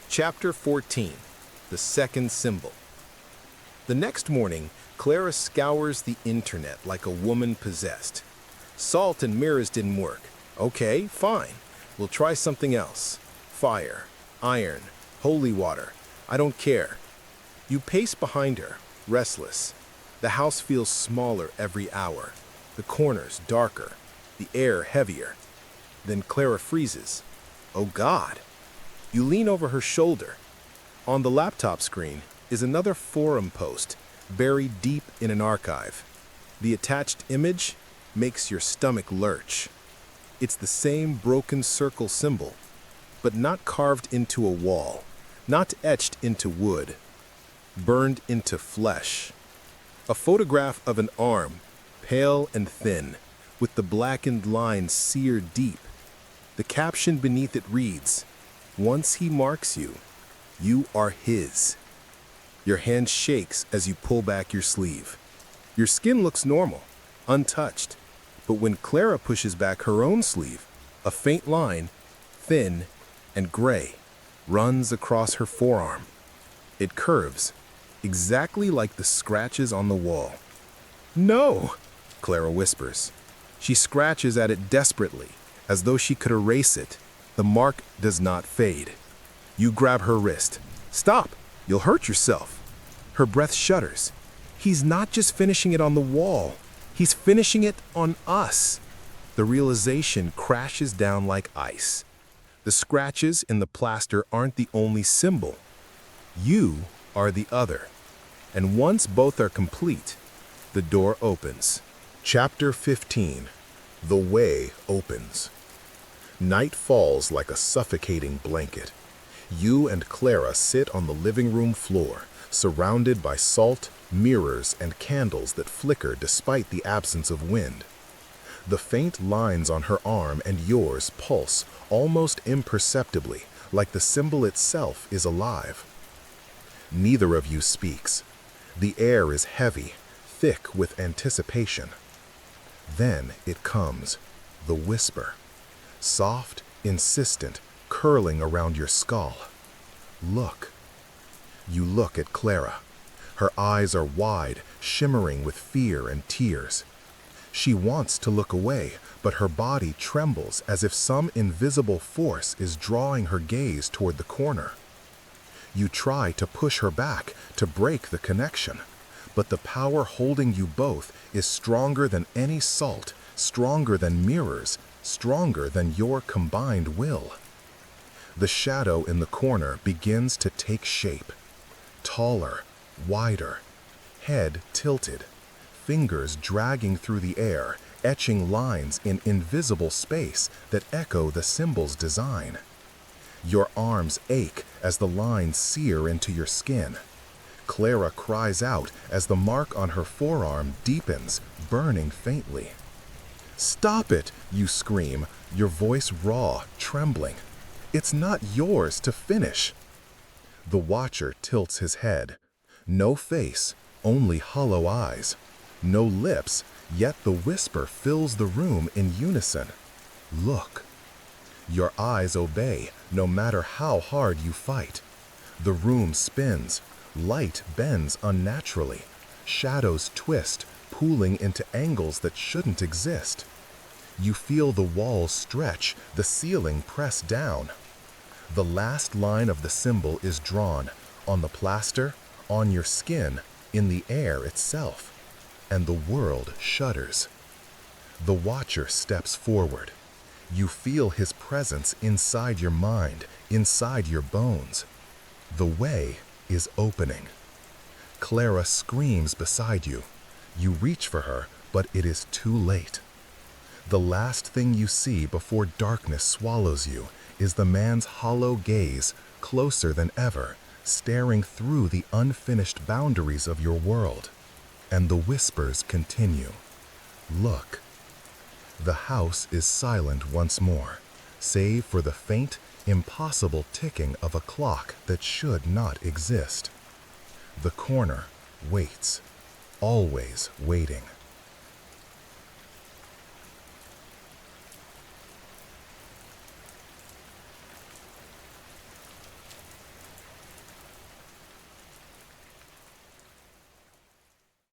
Chapter 14. The Second Symbol. The next morning, Clara scours the internet like a woman possessed. Salt and mirrors didn't work. Okay, fine. We'll try something else. Fire, iron, holy water. I don't care. You pace behind her, restless. The house feels smaller every hour. The corners darker, the air heavier. Then Clara freezes. Oh God. You lean over her shoulder. On the laptop screen is another forum post buried deep in an archive. The attached image makes your stomach lurch. It's the same broken circle symbol, but not carved into a wall, not etched into wood, burned into flesh. A photograph of an arm, pale and thin, with the blackened lines seared deep. The caption beneath it reads, "Once he marks you, you are his." Your hand shakes as you pull back your sleeve. Your skin looks normal, untouched, but when Clara pushes back her own sleeve, a faint line, thin and gray, runs across her forearm. It curves, exactly like the scratches on the wall. "No," Clara whispers. She scratches at it desperately, as though she could erase it. The mark does not fade. You grab her wrist. "Stop! You'll hurt yourself." Her breath shudders. He's not just finishing it on the wall. He's finishing it on us. The realization crashes down like ice. The scratches in the plaster aren't the only symbol. You are the other. And once both are complete, the door opens. Chapter 15. The Way Opens. Night falls like a suffocating blanket. You and Clara sit on the living room floor, surrounded by salt, mirrors, and candles that flicker despite the absence of wind. The faint lines on her arm and yours pulse almost imperceptibly, like the symbol itself is alive. Neither of you speaks. The air is heavy, thick with anticipation. Then it comes, the whisper. Soft, insistent, curling around your skull. Look. You look at Clara. Her eyes are wide, shimmering with fear and tears. She wants to look away, but her body trembles as if some invisible force is drawing her gaze toward the corner. You try to push her back, to break the connection, but the power holding you both is stronger than any salt, stronger than mirrors, stronger than your combined will. The shadow in the corner begins to take shape. Taller, wider, head tilted, fingers dragging through the air, etching lines in invisible space that echo the symbol's design. Your arms ache as the lines sear into your skin. Clara cries out as the mark on her forearm deepens, burning faintly. "Stop it!" you scream, your voice raw, trembling. "It's not yours to finish." The watcher tilts his head. No face, only hollow eyes. No lips, yet the whisper fills the room in unison. Look. Your eyes obey, no matter how hard you fight. The room spins. Light bends unnaturally. Shadows twist, pooling into angles that shouldn't exist. You feel the walls stretch, the ceiling press down. The last line of the symbol is drawn, on the plaster, on your skin, in the air itself. And the world shudders. The watcher steps forward. You feel his presence inside your mind, inside your bones. The way is opening. Clara screams beside you. You reach for her, but it is too late. The last thing you see before darkness swallows you is the man's hollow gaze, closer than ever, staring through the unfinished boundaries of your world. And the whispers continue. Look. The house is silent once more, save for the faint, impossible ticking of a clock that should not exist. The corner waits, always waiting.